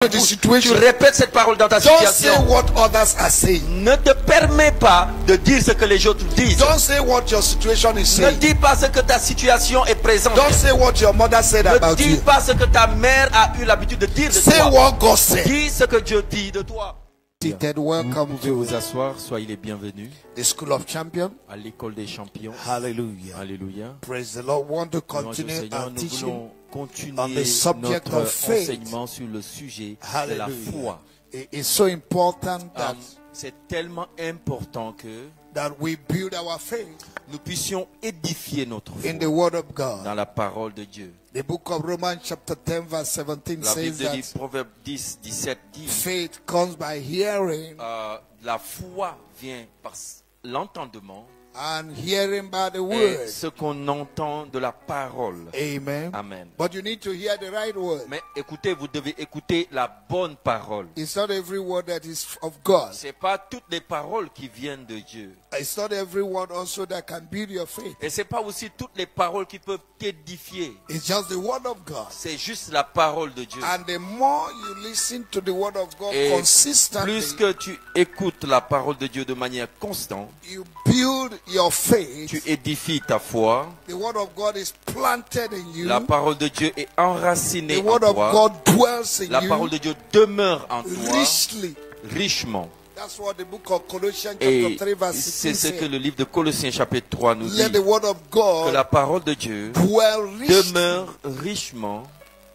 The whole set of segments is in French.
Tu répètes cette parole dans ta situation. Don't say what others are saying. Ne te permets pas de dire ce que les autres disent. Don't say what your situation is Ne saying. dis pas ce que ta situation est présente. Don't say what your mother said Ne about dis you. pas ce que ta mère a eu l'habitude de dire de Say toi. what God said. Dis ce que Dieu dit de toi. Seated, Vous welcome pouvez to vous asseoir, soyez les bienvenus the School of Champions. à l'école des champions. Hallelujah. Alléluia. Praise the Lord. Want to Louange au continue Seigneur, our nous teaching voulons continuer on the subject notre of faith. enseignement sur le sujet de la Hallelujah. foi. It's so important that C'est tellement important que we build our faith nous puissions édifier notre foi in the Word of God. dans la parole de Dieu. The book of Romans chapter 10 verse 17 La says Bible dit, that Proverbe 10, 17 dit, faith comes by hearing la foi vient par l'entendement and hearing by the et word. ce qu'on entend de la parole. Amen. Amen. But you need to hear the right word. Mais écoutez, vous devez écouter la bonne parole. It's not every word that is of God. C'est pas toutes les paroles qui viennent de Dieu. It's not every word also that can build your faith. Et c'est pas aussi toutes les paroles qui peuvent t'édifier. It's just the word of God. C'est juste la parole de Dieu. And the more you listen to the word of God Et consistently, plus que tu écoutes la parole de Dieu de manière constante, you build your faith. tu édifies ta foi. The word of God is planted in you. La parole de Dieu est enracinée The en word of toi. God dwells in La you parole de Dieu demeure en toi richly. richement. That's what the book of Colossians Et chapter 3 verse c'est 16 ce que says. le livre de Colossiens chapitre 3 nous Let dit. the word of Que la God parole de Dieu dwell richly demeure richement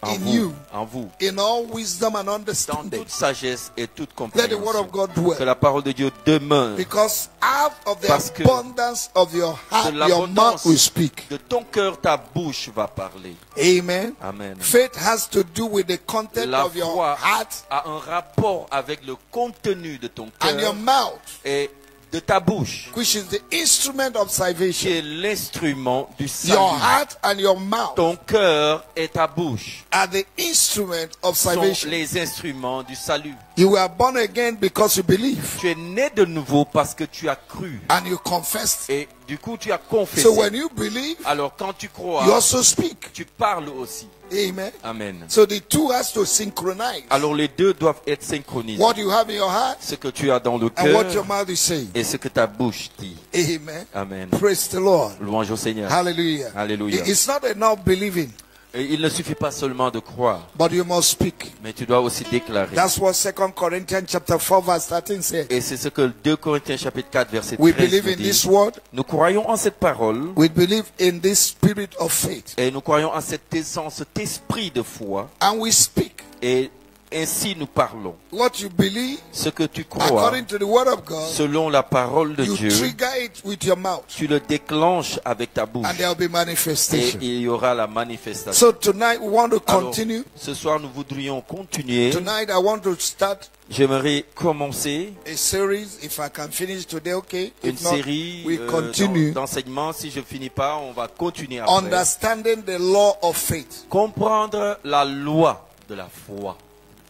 en in vous. you. En vous. in all wisdom and Dans understanding. toute sagesse et toute Let the word of compréhension. God Que dwell. la parole de Dieu demeure. Because out of the Parce que abundance of your heart, de your mouth l'abondance will speak. de ton cœur, ta bouche va parler. Amen. Amen. Faith has to do with the content La of your foi heart a un rapport avec le contenu de ton and your cœur mouth, et de ta bouche, which is the instrument of qui salvation. est l'instrument du Your salut. heart and your mouth Ton cœur et ta bouche are the instrument of sont salvation. les instruments du salut. You were born again because you believe Tu es né de nouveau parce que tu as cru. and you confessed. Et du coup, tu as confessé. So when you believe, Alors quand tu you crois, also speak. tu parles aussi. Amen. Amen. So the two has to synchronize. Alors les deux doivent être synchronisés. What you have in your heart Ce que tu as dans le and what your cœur mouth is saying. et ce que ta bouche dit. Amen. Amen. Praise the Lord. Louange au Seigneur. Hallelujah. Hallelujah. It's not enough believing, Et il ne suffit pas seulement de croire, but you must speak. mais tu dois aussi déclarer. That's what 2 Corinthians chapter 4 verse 13 says. Et c'est ce que 2 Corinthiens chapitre 4 verset 13 We nous believe in dit. this word. Nous croyons en cette parole We believe in this spirit of faith. et nous croyons en cette essence, cet esprit de foi And we speak. et ainsi nous parlons. What you believe, Ce que tu crois, according to the word of God, selon la parole de you Dieu, trigger it with your mouth. tu le déclenches avec ta bouche And there will be et manifestation. il y aura la manifestation. So tonight we want to Alors, continue. ce soir, nous voudrions continuer. Tonight I want to start J'aimerais commencer a series. If I can finish today, okay. une If not, série we continue. d'enseignements. Si je finis pas, on va continuer après. Understanding the law of faith. Comprendre la loi de la foi.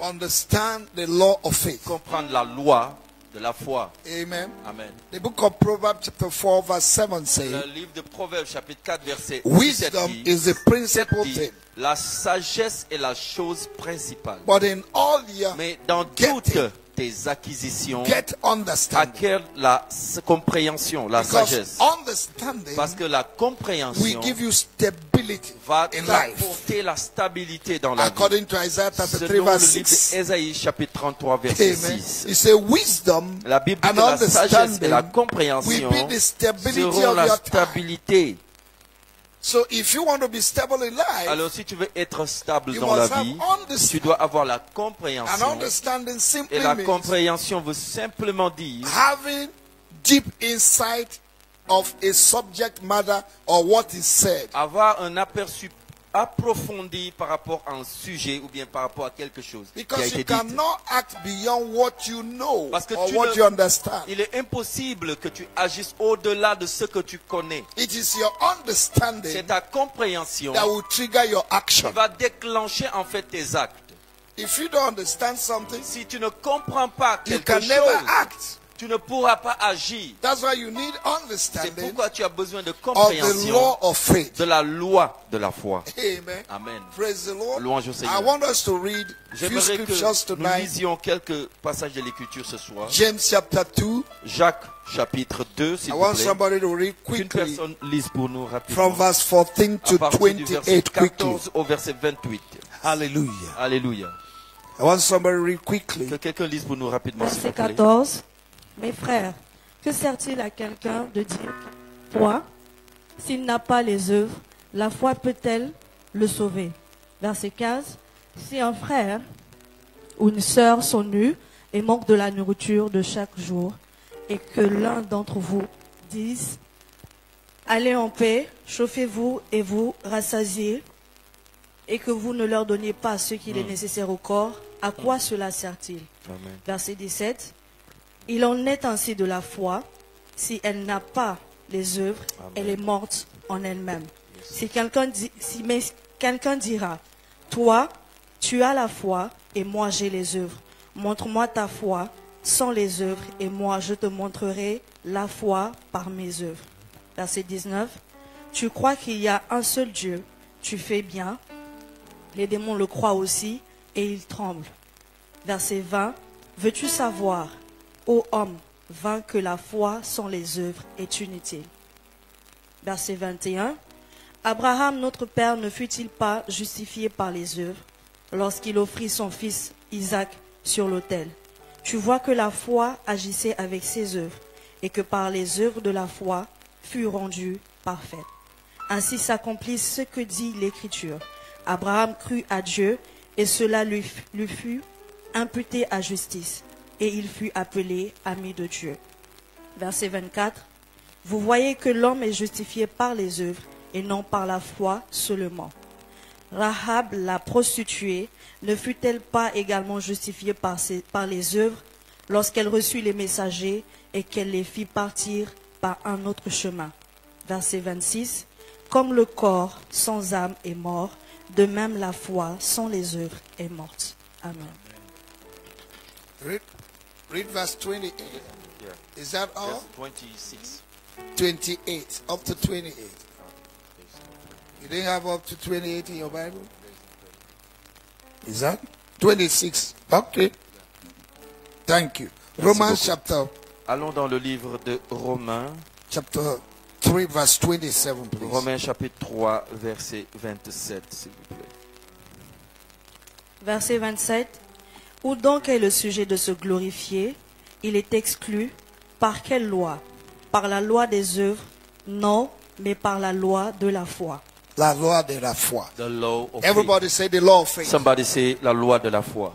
Understand the law of faith. Comprendre la loi de la foi. Amen. Amen. The book of Proverbs chapter 4 verse 7 says, Le livre de Proverbes chapitre 4 verset 17 wisdom dit, is the principal dit, thing. la sagesse est la chose principale. But in all your Mais dans Get toutes it. tes acquisitions, get understanding. acquiert la compréhension, la Because sagesse. understanding Parce que la will compréhension give you stability va in life. t'apporter la stabilité dans la vie. According to Isaiah chapter 3 Selon le verse livre 6. d'Ésaïe chapitre 33 verset Amen. 6. It says wisdom La Bible dit and que la sagesse et la understanding compréhension will be the stability seront of la your time. stabilité. So if you want to be stable in life, Alors si tu veux être stable you dans la must have vie, tu understanding. dois avoir la And compréhension. understanding Et simply la means compréhension veut simplement dire having deep insight of a subject matter or what is said. avoir un aperçu approfondi par rapport à un sujet ou bien par rapport à quelque chose qui a Because été you dit. cannot act beyond what you know Parce que or tu what ne- you understand. Il est impossible que tu agisses au-delà de ce que tu connais. It is your C'est understanding ta compréhension that will trigger your qui action. va déclencher en fait tes actes. If you don't understand something, Si tu ne comprends pas you quelque can never chose, act. tu ne pourras pas agir. That's why you need C'est understanding pourquoi tu as besoin de of the compréhension law of faith. de la loi de la foi. Amen. Amen. Praise the Lord. Louange au I Seigneur. want us to read a few J'aimerais scriptures que nous tonight. lisions quelques passages de l'Écriture ce soir. James chapter 2. Jacques chapitre 2, s'il I vous want plaît. somebody to read Qu'une quickly personne lise pour nous rapidement. from verse 14 À to partir du verset 28 quickly. 14 au verset 28. Hallelujah. Alléluia. I want somebody to read quickly. Que quelqu'un lise pour nous rapidement, s'il vous Verset plaît. 14. Mes frères, que sert-il à quelqu'un de dire foi s'il n'a pas les œuvres? La foi peut-elle le sauver? Verset 15. Si un frère ou une sœur sont nus et manquent de la nourriture de chaque jour, et que l'un d'entre vous dise allez en paix, chauffez-vous et vous rassasiez, et que vous ne leur donniez pas ce qu'il est nécessaire au corps, à quoi cela sert-il? Amen. Verset 17. Il en est ainsi de la foi. Si elle n'a pas les œuvres, Amen. elle est morte en elle-même. Si quelqu'un quelqu'un dira, toi, tu as la foi et moi j'ai les œuvres. Montre-moi ta foi sans les œuvres et moi je te montrerai la foi par mes œuvres. Verset 19. Tu crois qu'il y a un seul Dieu, tu fais bien. Les démons le croient aussi et ils tremblent. Verset 20. Veux-tu savoir, ô homme, vain, que la foi sans les œuvres est inutile? Verset 21. Abraham, notre père, ne fut-il pas justifié par les œuvres lorsqu'il offrit son fils Isaac sur l'autel? Tu vois que la foi agissait avec ses œuvres et que par les œuvres de la foi fut rendue parfaite. Ainsi s'accomplit ce que dit l'Écriture. Abraham crut à Dieu et cela lui fut imputé à justice et il fut appelé ami de Dieu. Verset 24. Vous voyez que l'homme est justifié par les œuvres et non par la foi seulement. Rahab, la prostituée, ne fut-elle pas également justifiée par les œuvres lorsqu'elle reçut les messagers et qu'elle les fit partir par un autre chemin? Verset 26. Comme le corps sans âme est mort, de même la foi sans les œuvres est morte. Amen. Read verse 28. Yeah. Is that all? Verse 26. 28. Up to 28. You didn't have up to 28 in your Bible? Is that 26? Okay. Thank you. Romans chapter Allons dans le livre de Romains. 3 verse 27, please. Romains chapitre 3, verset 27, s'il vous plaît. Verset 27. Où donc est le sujet de se glorifier? Il est exclu. Par quelle loi? Par la loi des œuvres? Non, mais par la loi de la foi. La loi de la foi. The law of Everybody say the law of faith. faith. Somebody say la loi de la foi.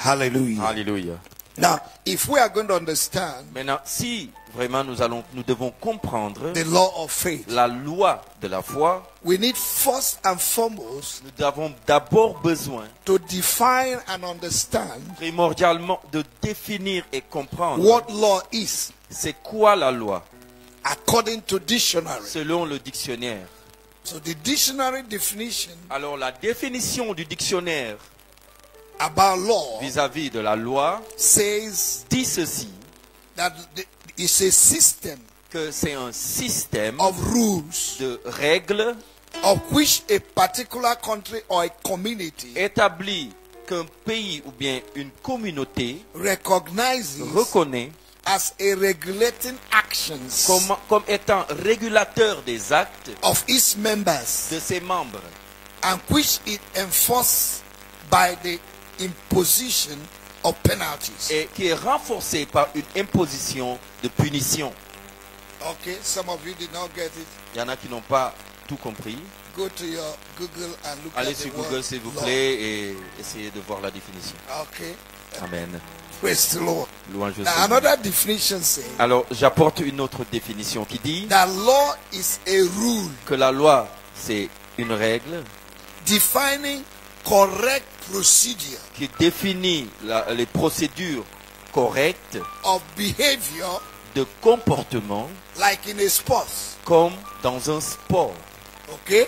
Hallelujah. Alléluia. Now, if we are going to understand Maintenant, si vraiment nous devons comprendre the law of faith, la loi de la foi, we need first and foremost nous avons d'abord besoin, to define and understand primordialement, de définir et comprendre what law is c'est quoi la loi, according to dictionary. selon le dictionnaire. So the dictionary definition Alors, la définition du dictionnaire about law vis-à-vis de la loi says dit ceci, that it's a system que c'est un système of rules de règles of which a particular country or a community établi qu'un pays ou bien une communauté recognizes reconnaît as a regulating actions comme étant régulateur des actes of its members de ses membres and which it enforces by the imposition of penalties. et qui est renforcé par une imposition de punition. Okay, some of you did not get it. Il y en a qui n'ont pas tout compris. Go to your Google and look Allez at the sur word Google s'il vous law. plaît et essayez de voir la définition. Okay, Amen. praise the Lord. Louange au Now, Seigneur. another definition says Alors j'apporte une autre définition qui dit that law is a rule que la loi c'est une règle defining correct procedure qui définit les procédures correctes of behavior de comportement like in a sport. comme dans un sport. Okay,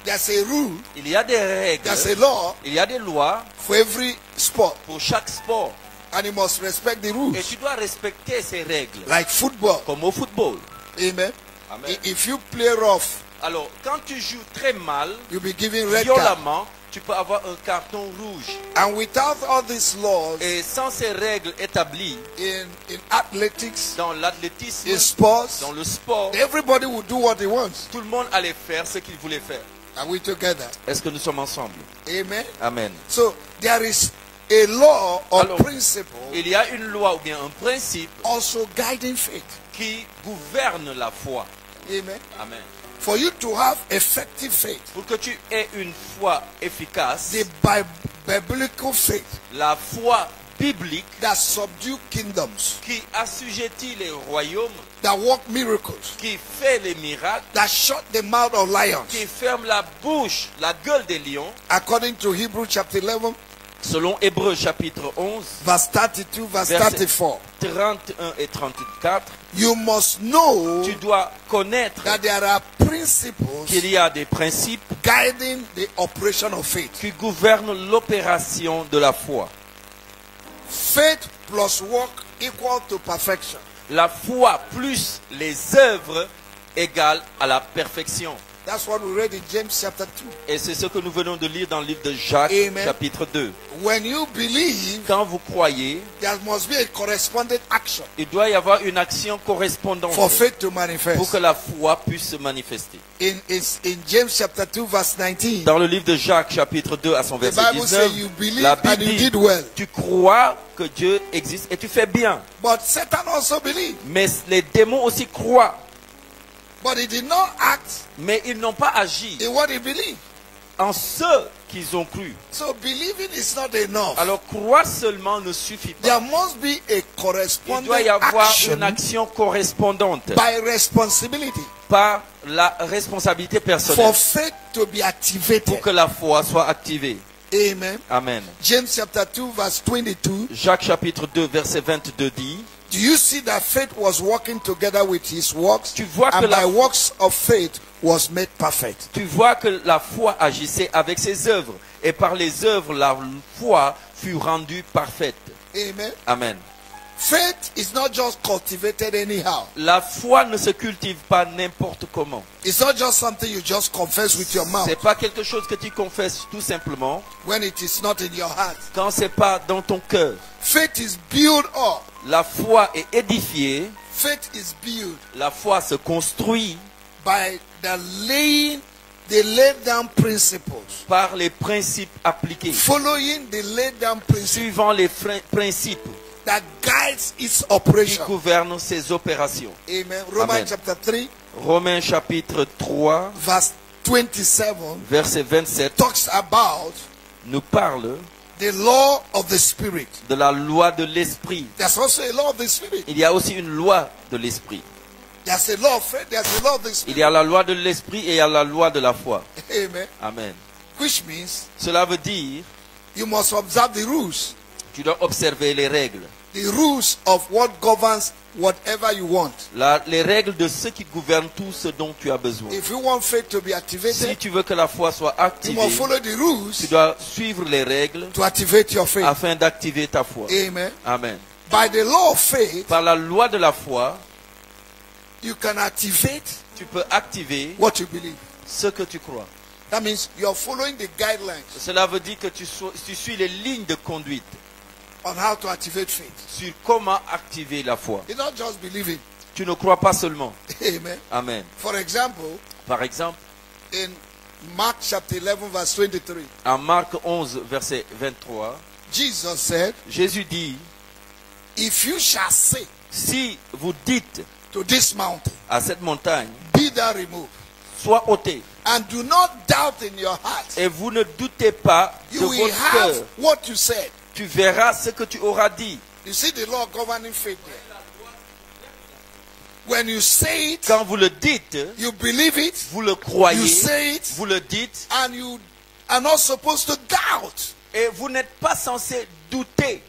there's a rule, Il y a des règles, there's a law il y a des lois for every sport. pour chaque sport. And you must respect the Et rules. tu dois respecter ces règles. Like football. Comme au football. Amen. Amen. If you play rough, Alors, quand tu joues très mal, you'll be given red card. violemment, tu peux avoir un carton rouge. And without all these laws Et sans ces règles établies in athletics, dans l'athlétisme, in sports, dans le sport, everybody will do what he wants. tout le monde allait faire ce qu'il voulait faire. Are we together? Est-ce que nous sommes ensemble? Amen. Amen. So there is a law or Alors, principle Il y a une loi ou bien un principe also guiding faith. qui gouverne la foi. Amen. Amen. For you to have effective faith, Pour que tu aies une foi efficace, the biblical faith la foi biblique that subdue kingdoms, qui assujettit les royaumes, that work miracles, qui fait les miracles, that shut the mouth of lions, qui ferme la bouche, la gueule des lions, according to Hebrews chapter 11, selon Hébreux chapitre 11, verse 32, verse Verset. 34. 31 et 34, You must know tu dois connaître that there are principles qu'il y a des principes guiding the operation of faith. qui gouvernent l'opération de la foi. Faith plus work equal to perfection. La foi plus les œuvres égale à la perfection. That's what we read in James chapter 2. Et c'est ce que nous venons de lire dans le livre de Jacques, Amen. chapitre 2. When you believe, Quand vous croyez, there must be a corresponding action il doit y avoir une action correspondante for faith to pour manifest. que la foi puisse se manifester. In James chapter 2 verse 19, Dans le livre de Jacques, chapitre 2, à son the verset Bible 19, says you believe la and Bible you dit, did well. tu crois que Dieu existe et tu fais bien. But Satan also believed, Mais les démons aussi croient, but he did not act mais ils n'ont pas agi in what he believed. en ce qu'ils ont cru. So believing is not enough. Alors croire seulement ne suffit There pas. must be a Il corresponding doit y avoir action une action correspondante by responsibility par la responsabilité for personnelle faith to be pour activated. que la foi soit activée. Amen. Amen. James chapter 2 verse 22. Jacques chapitre 2 verset 22 dit, Do you see that faith was working together with his works? Tu vois que And la- by works of faith was made perfect. tu vois que la foi agissait avec ses œuvres et par les œuvres la foi fut rendue parfaite. Amen. Amen. Faith is not just cultivated anyhow. La foi ne se cultive pas n'importe comment. It's not just something you just confess with your mouth C'est pas quelque chose que tu confesses tout simplement when it is not in your heart. quand c'est pas dans ton cœur. Faith is built up. La foi est édifiée, Faith is built la foi se construit by the laid down principles. par les principes appliqués, Following the laid down principles suivant les principes that guides its qui operation. gouvernent ses opérations. Amen. Romans Amen. chapter 3 Romains chapitre 3, verse 27 verset 27, talks about nous parle the law of the spirit. de la loi de l'esprit. There's also a law of the spirit. Il y a aussi une loi de l'esprit. There's a law of faith. There's a law of the Il spirit. y a la loi de l'esprit et il y a la loi de la foi. Amen. Amen. Which means Cela veut dire, you must observe the rules. tu dois observer les règles. The rules of what governs whatever you want. Les règles de ce qui gouverne tout ce dont tu as besoin. If you want faith to be Si activated, tu veux que la foi soit you activée, must follow the tu rules dois suivre les règles to activate your faith. afin d'activer ta foi. Amen. Amen. By the law of faith, Par la loi de la foi, you can activate tu peux activer what you believe. ce que tu crois. That means you're following the guidelines Cela veut dire que tu suis les lignes de conduite on how to activate faith. sur comment activer la foi. It's not just believing. Tu ne crois pas seulement. Amen. Amen. For example, Par exemple, in Mark chapter 11 verse 23, en Marc 11, verset 23, Jesus said, Jésus dit, if you shall say si vous dites to this mountain, à cette montagne, be thou removed, sois ôté, and do not doubt in your heart, et vous ne doutez pas de you will votre have cœur, what you said. tu verras ce que tu auras dit. You see the law governing faith there. When you say it, Quand vous le dites, you believe it, vous le you croyez, say it, vous le dites, and you are not supposed to doubt. et vous n'êtes pas censé douter.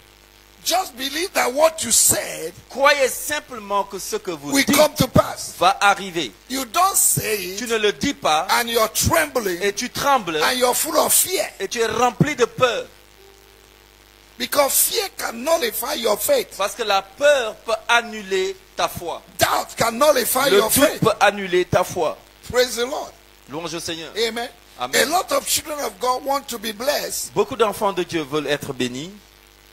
Just believe that what you said Croyez simplement que ce que vous will dites come to pass. va arriver. You don't say Tu it, ne le dis pas, and you're trembling, et tu trembles, and you're full of fear. et tu es rempli de peur. Because fear can nullify your faith. Parce que la peur peut annuler ta foi. Doubt can nullify Le your doute faith. peut annuler ta foi. Praise the Lord. Louange au Seigneur. Amen. Amen. A lot of children of God want to be blessed, Beaucoup d'enfants de Dieu veulent être bénis.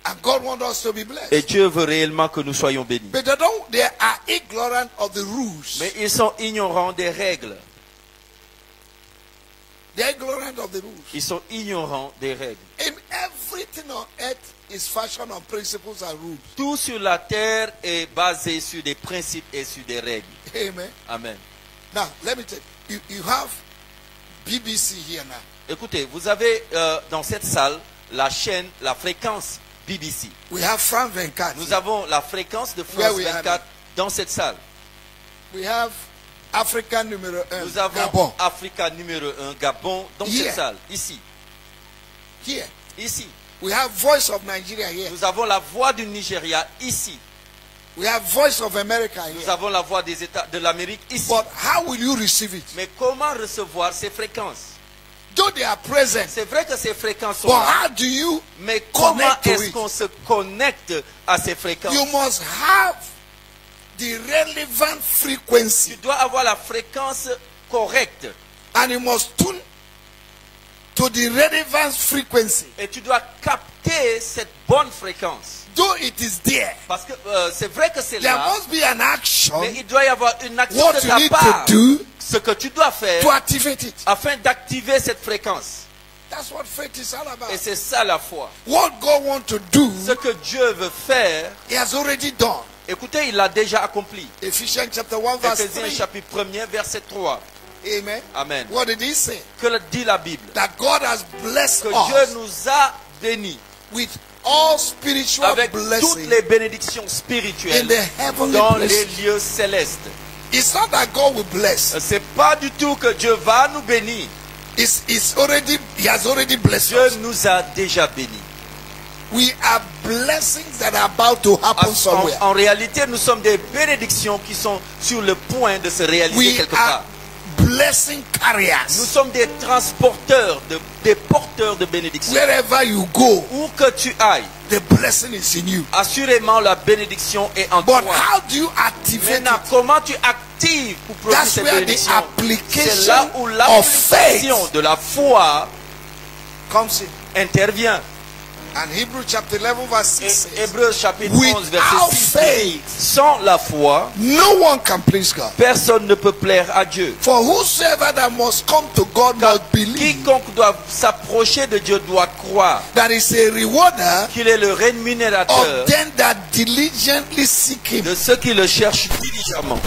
and God wants us to be blessed. Et Dieu veut réellement que nous soyons bénis. But they are ignorant of the rules. Mais ils sont ignorants des règles. They are ignorant of the rules. Ils sont ignorants des règles. In everything on earth is fashioned on principles and rules. Tout sur la terre est basé sur des principes et sur des règles. Amen. Amen. Now, let me tell you, you have BBC here now. Écoutez, vous avez dans cette salle la chaîne, la fréquence BBC. We have France 24. Nous avons la fréquence de Where France we are 24 dans cette salle. We have Africa numéro 1. Nous avons Gabon. Africa numéro 1, Gabon, dans Yeah. cette salle, ici. Here. Ici. We have Voice of Nigeria here. Nous avons la voix du Nigeria ici. We have Voice of America Nous here. avons la voix des États de l'Amérique ici. But how will you receive it? Mais comment recevoir ces fréquences? Though they are present, C'est vrai que ces fréquences sont but là. how do you Mais comment connect to est-ce it? qu'on se connecte à ces fréquences? You must have the relevant frequency, Tu dois avoir la fréquence correcte. and you must tune to the relevant frequency. Et tu dois capter cette bonne fréquence. Though it is there, Parce que c'est vrai que c'est there là. must be an action Mais il doit y avoir une action what de you ta need part. to do Ce que tu dois faire to activate it. afin d'activer cette fréquence. That's what faith is all about. Et c'est ça la foi. What God wants to do, Ce que Dieu veut faire, He has already done. écoutez, il l'a déjà accompli. Ephesians chapter 1 verse Éphésiens 3. chapitre 1er, verset 3. Amen. Amen. What did He say? Que dit la Bible? That God has blessed Que us Dieu nous a bénis with all spiritual avec toutes blessings les bénédictions in spirituelles the heavenly dans les places. lieux célestes. It's not that God will bless. C'est pas du tout que Dieu va nous bénir. He has already blessed Dieu us. nous a déjà bénis. We are blessings that are about to happen somewhere. En réalité, nous sommes des bénédictions qui sont sur le point de se réaliser We quelque are part. blessing Nous carriers. sommes des transporteurs, des porteurs de bénédictions. Wherever you go, Où que tu ailles, the blessing is in you. assurément la bénédiction est en But toi. how do you activate Maintenant, it? comment tu actives pour produire That's cette where the bénédiction? C'est là où application of faith l'application de la foi comes in. intervient. And Hebrews chapter 11 verse 6 Et says, Hébreux chapitre Without 11 verset 6 faith, dit, sans la foi, no one can please God. personne ne peut plaire à Dieu. For whosoever that must come to God Car must believe quiconque doit s'approcher de Dieu doit croire that is a rewarder qu'il est le rémunérateur of them that diligently seek Him. de ceux qui le cherchent diligemment.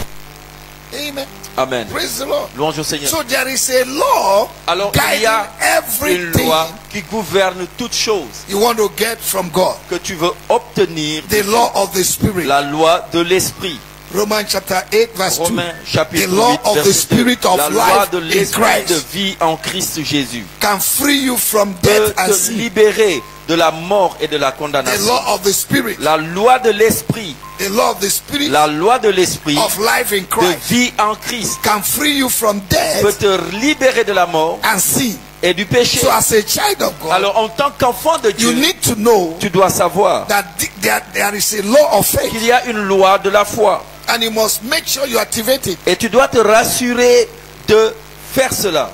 Amen. Amen. Praise the Lord. Louange au Seigneur. So there is a law Alors il y guiding a une everything loi qui gouverne toutes choses you want to get from God. que tu veux obtenir. The law of the Spirit. La loi de l'esprit. Romans chapter 8 verse 2. Romains chapitre The law 8 of the verset 2. Spirit of La loi life de in l'esprit de Christ vie en Christ Jésus can free you from peut death and te sin. libérer de la mort et de la The condamnation. law of the Spirit. La loi de l'esprit, The law of the Spirit la loi de l'esprit of life in de Christ vie en Christ can free you from peut death te libérer de la mort and sin. et du péché. So as a child of God, Alors en tant qu'enfant de you Dieu, need to know tu dois savoir that there is a law of faith, qu'il y a une loi de la foi and you must make sure you activate it. et tu dois te rassurer de faire cela.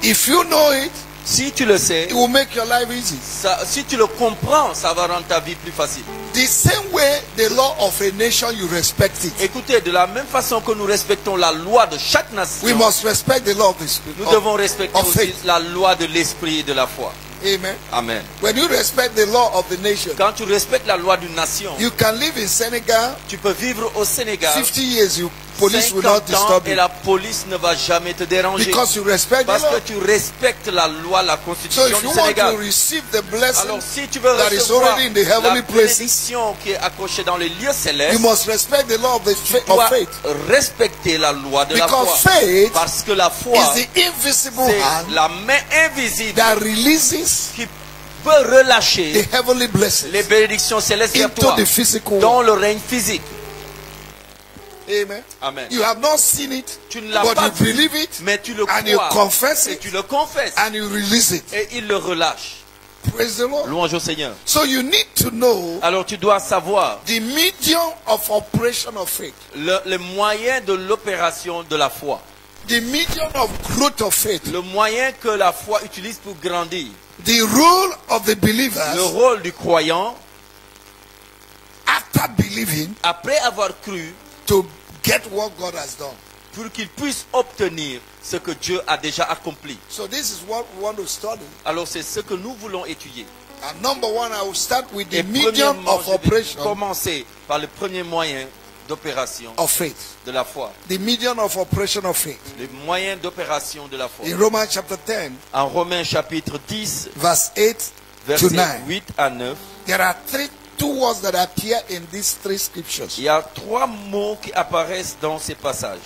If you know it, Si tu le sais, it will make your life easy. si tu le comprends, ça va rendre ta vie plus facile. The same way the law of a nation, you respect it. Écoutez, de la même façon que nous respectons la loi de chaque We nation, must respect the law of the Spirit. nous devons respecter of aussi faith. la loi de l'esprit et de la foi. Amen. Amen. When you respect the law of the nation, Quand tu respectes la loi d'une nation, you can live in Senegal tu peux vivre au Sénégal 50 years. Police will not 50 ans disturb et you la police ne va jamais te déranger. because you respect the Parce law. que tu respectes la loi, la So constitution if du you want Sénégal. to receive the blessing, Alors si tu veux that is recevoir already in the la heavenly places, bénédiction qui est accrochée dans les lieux you célestes, must respect the law of tu dois faith. respecter la loi de la Because foi. faith Parce que la foi, is the invisible c'est hand la main invisible that releases qui peut relâcher the heavenly blessings les bénédictions célestes vers into toi the physical dans world. le règne physique. Amen. Amen. You have not seen it, Tu ne l'as but pas you vu, believe it, mais tu le and you crois confess et it, tu le confesses and you release it. et il le relâche. Praise the Lord. Louange au Seigneur. So you need to know Alors tu dois savoir the medium of operation of faith. le moyen de l'opération de la foi. The medium of growth of faith. Le moyen que la foi utilise pour grandir. The role of the Le believers rôle du croyant, after believing après avoir cru, to get what God has done. pour qu'il puisse obtenir ce que Dieu a déjà accompli. So this is what we want to study. Alors c'est ce que nous voulons étudier. And number one, I will start with the Et medium premièrement, of je vais operation commencer par le premier moyen d'opération of faith. de la foi. The medium of operation of faith. Le moyen d'opération de la foi. In Romans chapter 10, En Romains chapitre 10, verse 8 to versets 9, 8 à 9, there are two words that appear in these three scriptures. il y a 3 mots qui apparaissent dans ces passages.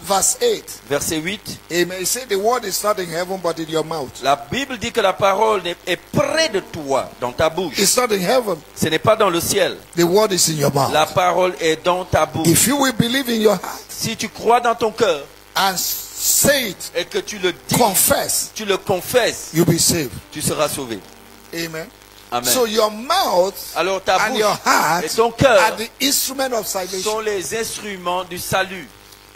Verse 8, Verset 8, amen. It says the word is not in heaven but in your mouth. la Bible dit que la parole est près de toi, dans ta bouche. It's not in heaven. Ce n'est pas dans le ciel. The word is in your mouth. La parole est dans ta bouche. If you will believe in your heart Si tu crois dans ton cœur and say it, et que tu le dis, confess, tu le confesses, you'll be saved. tu seras sauvé. Amen. Amen. So your mouth Alors ta and bouche your heart et ton are cœur the instrument of sont salvation. les instruments du salut.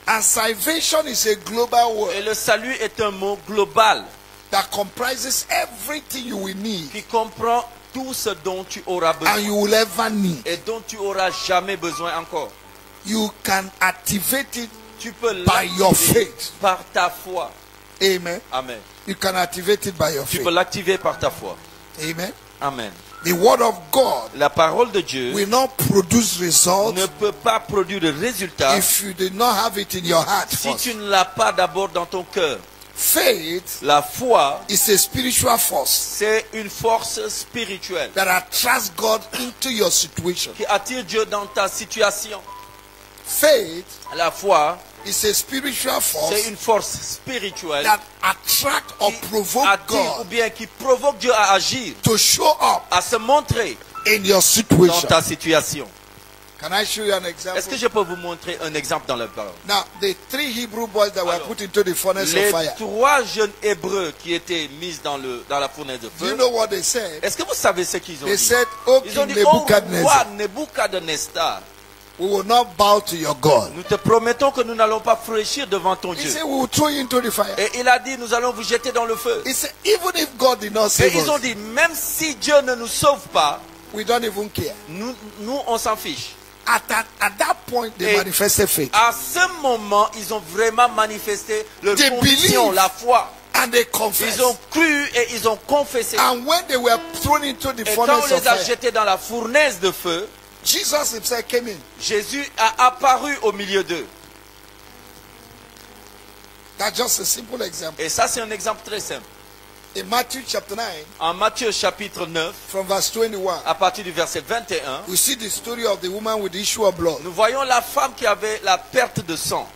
And salvation is a global word Et le salut est un mot global that comprises everything you will need qui comprend tout ce dont tu auras and besoin you will ever need. et dont tu auras jamais besoin encore. You can activate it Tu peux by your l'activer faith. par ta foi. Amen. Amen. You can activate it by your Tu faith. peux l'activer par ta foi. Amen. Amen. The word of God La parole de Dieu will not produce ne results peut pas produire de résultats if you did not have it in your heart si first. tu ne l'as pas d'abord dans ton cœur. Faith La foi, is a spiritual force c'est une force spirituelle that attracts God into your situation. qui attire Dieu dans ta situation. Faith La foi, is a spiritual force c'est une force spirituelle that attracts or qui provoke attire ou God bien qui provoque Dieu à agir, to show up à se montrer in your dans situation. ta situation. Can I show you an Est-ce example? que je peux vous montrer un exemple dans la parole? Now, the three Hebrew boys that were Alors, put into the furnace Les of fire. 3 jeunes Hébreux qui étaient mis dans la fournaise de Do you feu, know what they said? est-ce que vous savez ce qu'ils ont They dit? said, "O Ils ont King dit, oh Nebuchadnezzar, roi Nebuchadnezzar, we will not bow to your God." nous te promettons que nous n'allons pas fléchir devant ton He Dieu. said, "We will throw you into the fire." Et il a dit, nous allons vous jeter dans le feu. He said, "Even if God did not Et save ils ont us, dit, même si Dieu ne nous sauve pas, we don't even care." nous on s'en fiche. At that point, they Et- manifested faith. À ce moment, ils ont vraiment manifesté leur They conviction, believe. la foi. And they confessed. Ils ont cru et ils ont confessé. And when they were thrown into the Et quand on furnace of les a fire, jetés dans la fournaise de feu, Jesus himself came in. Jésus a apparu au milieu d'eux. That's just a simple example. Et ça, c'est un exemple très simple. In Matthew chapter 9, En Matthieu chapitre 9, from verse 21, à partir du verset 21, we see the story of the woman with the issue of blood. nous voyons la femme qui avait la perte de sang.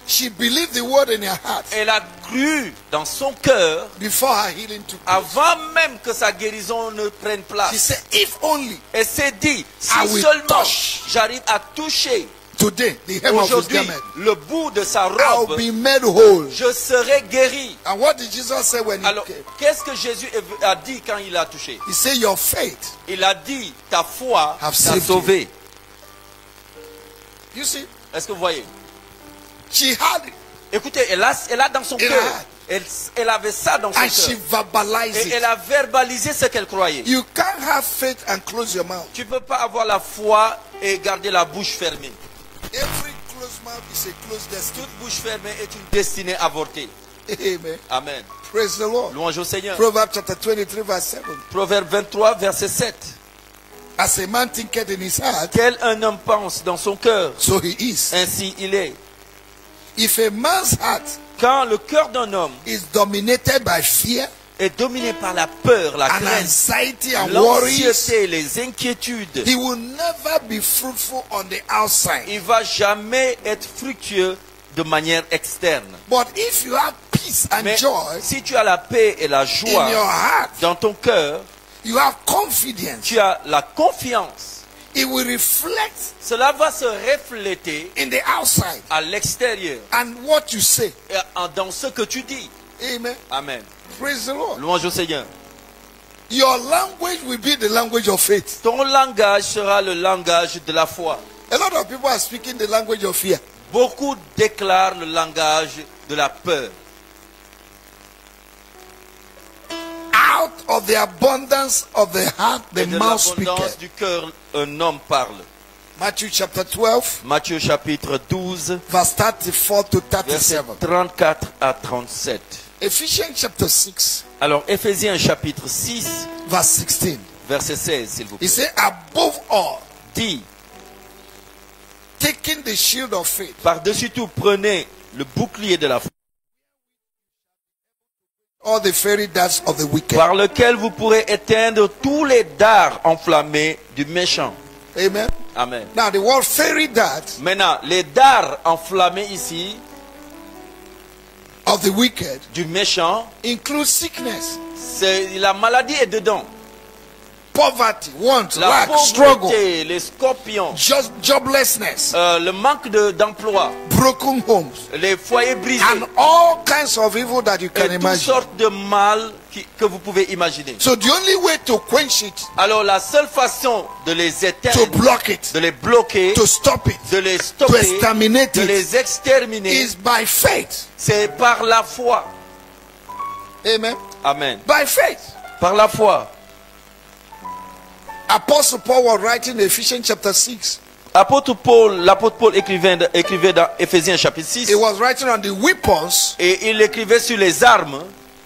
She believed the word in her heart Elle a cru dans son cœur before her healing took place. avant même que sa guérison ne prenne She place. said, "If only Elle s'est dit, I si will seulement touch j'arrive à toucher today the hem of his aujourd'hui garment, le bout de sa I'll robe, be made whole." je serai guéri. And what did Jesus say when he Alors, came? qu'est-ce que Jésus a dit quand il a touché? He said, "Your faith." Il a dit, ta foi Have t'a saved sauvé. You see, Est-ce que vous voyez? she had it Écoutez, elle a dans son Elle cœur. a. Elle avait ça dans son and she cœur. verbalized Et it. elle a verbalisé ce qu'elle croyait. You can't have faith and close your mouth. Tu ne peux pas avoir la foi et garder la bouche fermée. Every closed mouth is a closed destiny. Toute bouche fermée est une destinée avortée. Amen. Amen. Praise the Lord. Louange au Seigneur. Proverbs chapter 23 verse 7. Proverbe 23, verset 7. As a man thinketh in his heart, Tel un homme pense dans son cœur, so he is. ainsi il est. If a man's heart Quand le cœur d'un homme is dominated by fear est dominé par la peur, la and crainte, anxiety and worries, l'anxiété, les inquiétudes, he will never be fruitful on the outside. il va jamais être fructueux de manière externe. But if you have peace and Mais joy si tu as la paix et la in joie your heart, dans ton cœur, you have confidence. tu as la confiance. It will reflect Cela va se refléter in the outside à l'extérieur and what you say. et dans ce que tu dis. Amen. Amen. Praise the Lord. Louange au Seigneur. Your language will be the language of faith. Ton langage sera le langage de la foi. A lot of people are speaking the language of fear. Beaucoup déclarent le langage de la peur. Out of the abundance of the heart, the Et de mouth l'abondance speaketh. du cœur, un homme parle. Matthew chapter 12, Matthieu chapitre 12, verse 34 to versets 37. 34 à 37. Ephesians chapter 6, Alors, Éphésiens chapitre 6, verse 16. verset 16, s'il vous He plaît. said, above all, Dit, taking the shield of faith, par-dessus tout, prenez le bouclier de la foi, all the fairy darts of the wicked. par lequel vous pourrez éteindre tous les dards enflammés du méchant. Amen. Amen. Now, the word fairy dart Maintenant, les dards enflammés ici, of the wicked du méchant, includes sickness, c'est la maladie est dedans. poverty, want, La lack, struggle, pauvreté, les scorpions, joblessness, le manque d'emploi, broken homes, les foyers brisés, and all kinds of evil that you et can toutes imagine. sortes de mal que vous pouvez imaginer. So the only way to quench it, Alors la seule façon de les to éteindre, block it, de les bloquer, to stop it, de les to stopper, exterminate de it, les exterminer, is by faith. c'est par la foi. Amen. Amen. By faith. Par la foi. Apostle Paul was writing in Ephesians chapter 6. L'apôtre Paul écrivait dans Éphésiens chapitre 6, He was writing on the weapons et il écrivait sur les armes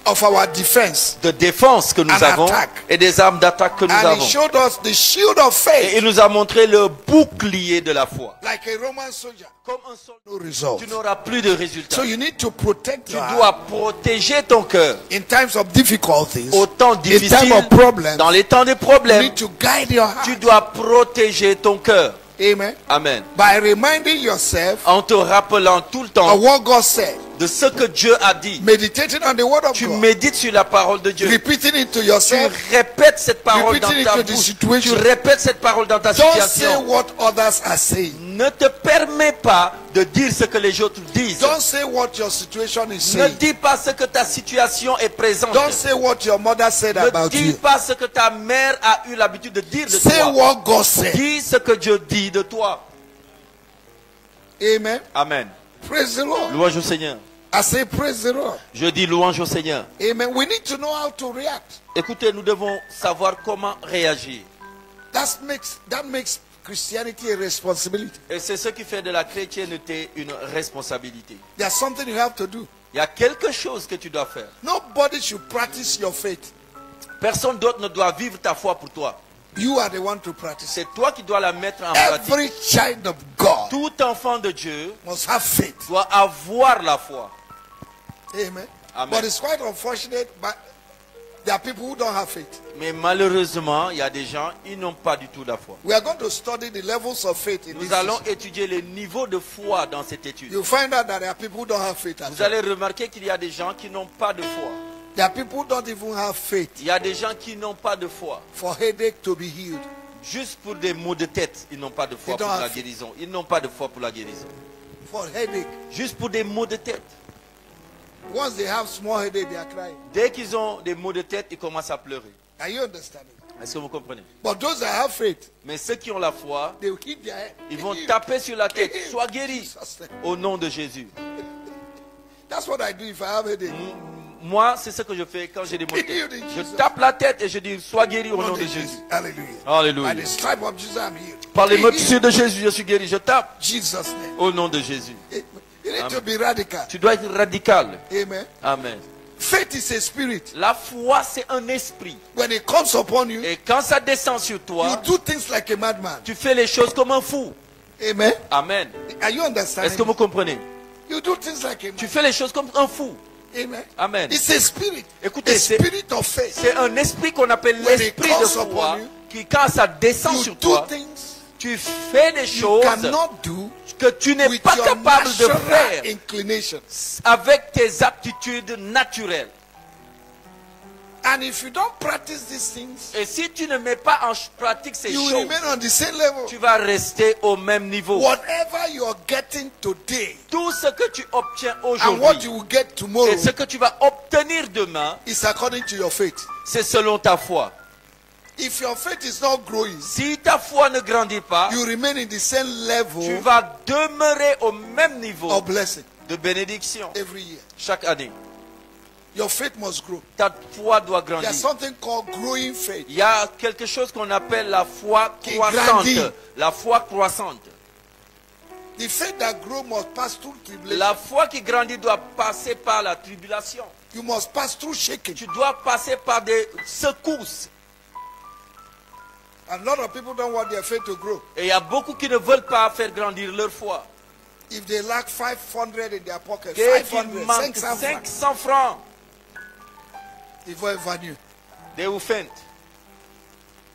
of our defense. de défense que nous An avons attack. et des armes d'attaque que nous And he avons. showed us the shield of Et faith, il nous a montré le bouclier de la foi. like a Roman soldier. Comme un soldat, No result. tu n'auras plus de résultats. So you need to protect Tu your heart dois protéger ton cœur in times of difficulties, au temps in time difficile, of problems. dans les temps de You problèmes. need to guide your Tu heart. dois protéger ton cœur. Amen. Amen. By reminding yourself En te rappelant tout le of temps what God said, de ce que Dieu a dit. meditating on the word of Tu God, médites sur la parole de Dieu. repeating it to Tu yourself. répètes cette parole dans Repeating it ta to the bouche. situation. Tu répètes cette parole dans ta Don't say situation. what others are saying. Ne te permets pas de dire ce que les autres disent. Don't say what your situation is Ne saying. dis pas ce que ta situation est présente. Don't say what your mother said Ne about dis you. pas ce que ta mère a eu l'habitude de dire de Say toi. what God said. Dis ce que Dieu dit de toi. Amen. Amen. Praise the Lord. Louange au Seigneur. I say praise the Lord. Je dis louange au Seigneur. Amen. We need to know how to react. Écoutez, nous devons savoir comment réagir. That makes Christianity a responsibility. Et c'est ce qui fait de la chrétienté une responsabilité. There's something you have to do. Il y a quelque chose que tu dois faire. Nobody should practice your faith. Personne d'autre ne doit vivre ta foi pour toi. You are the one to practice it. C'est toi qui dois la mettre en pratique. Every child of God Tout enfant de Dieu must have faith. doit avoir la foi. Amen. Amen. But it's quite unfortunate, but there are people who don't have faith. Mais malheureusement, il y a des gens, ils n'ont pas du tout la foi. We are going to study the levels of faith in Nous this allons issue. étudier les niveaux de foi dans cette étude. You'll find out that there are people who don't have faith at Vous all. allez remarquer qu'il y a des gens qui n'ont pas de foi. There are people who don't even have faith Il y a des gens qui n'ont pas de foi. for headache to be healed. Juste pour des maux de tête, ils n'ont pas de foi They pour don't la have faith. guérison. Ils n'ont pas de foi pour la guérison. For headache. Juste pour des maux de tête. Once they have small headache, they are crying. Dès qu'ils ont des maux de tête, ils commencent à pleurer. Are you understanding? Est-ce que vous comprenez? But those that have faith, Mais ceux qui ont la foi, they will hit their head. ils vont taper sur la tête. Sois guéri Jesus. au nom de Jésus. That's what I do if I have headache. Moi, c'est ce que je fais quand j'ai des maux de Healed tête. in Je Jesus. tape la tête et je dis, sois guéri au Not nom in de Jesus. Jésus. Hallelujah. Alléluia. By the stripe of Jesus, I'm healed. Par les Healed. mots de Jésus, je suis guéri. Je tape Jesus' name. au nom de Jésus. You need to be radical. Tu dois être radical. Amen. Amen. Faith is a spirit. La foi, c'est un esprit. When it comes upon you, Et quand ça descend sur you toi, do things like a madman. tu fais les choses comme un fou. Amen. Amen. Are you Est-ce understanding? que vous comprenez? You do things like a Tu madman. fais les choses comme un fou. Amen. Amen. It's a spirit. Écoutez, a spirit of faith. C'est un esprit qu'on appelle When it l'esprit de comes foi upon you, qui, quand ça descend You sur do toi, things tu fais des you choses cannot do que tu n'es with pas your capable de natural faire inclination. avec tes aptitudes naturelles. And if you don't practice these things, Et si tu ne mets pas en pratique ces you will choses, remain on the same level. tu vas rester au même niveau. Whatever you're getting today Tout ce que tu obtiens and what aujourd'hui you will get tomorrow et ce que tu vas obtenir demain, is according to your faith. C'est selon ta foi. If your faith is not growing, Si ta foi ne grandit pas, you remain in the same tu level vas demeurer au même niveau of blessing de bénédiction every year. chaque année. Your faith must grow. Ta foi doit There's grandir. something called growing faith. Il y a quelque chose qu'on appelle la foi Qui croissante. grandit. La foi croissante. The faith that grows must pass through tribulation. La foi qui grandit doit passer par la tribulation. You must pass through shaking. Tu dois passer par des secousses. A lot of people don't want their faith to grow. Et il y a beaucoup qui ne veulent pas faire grandir leur foi. If they lack 500 in their pocket, Qu'il 500, manque 500 francs, 500 francs, ils vont évanouir. they will faint.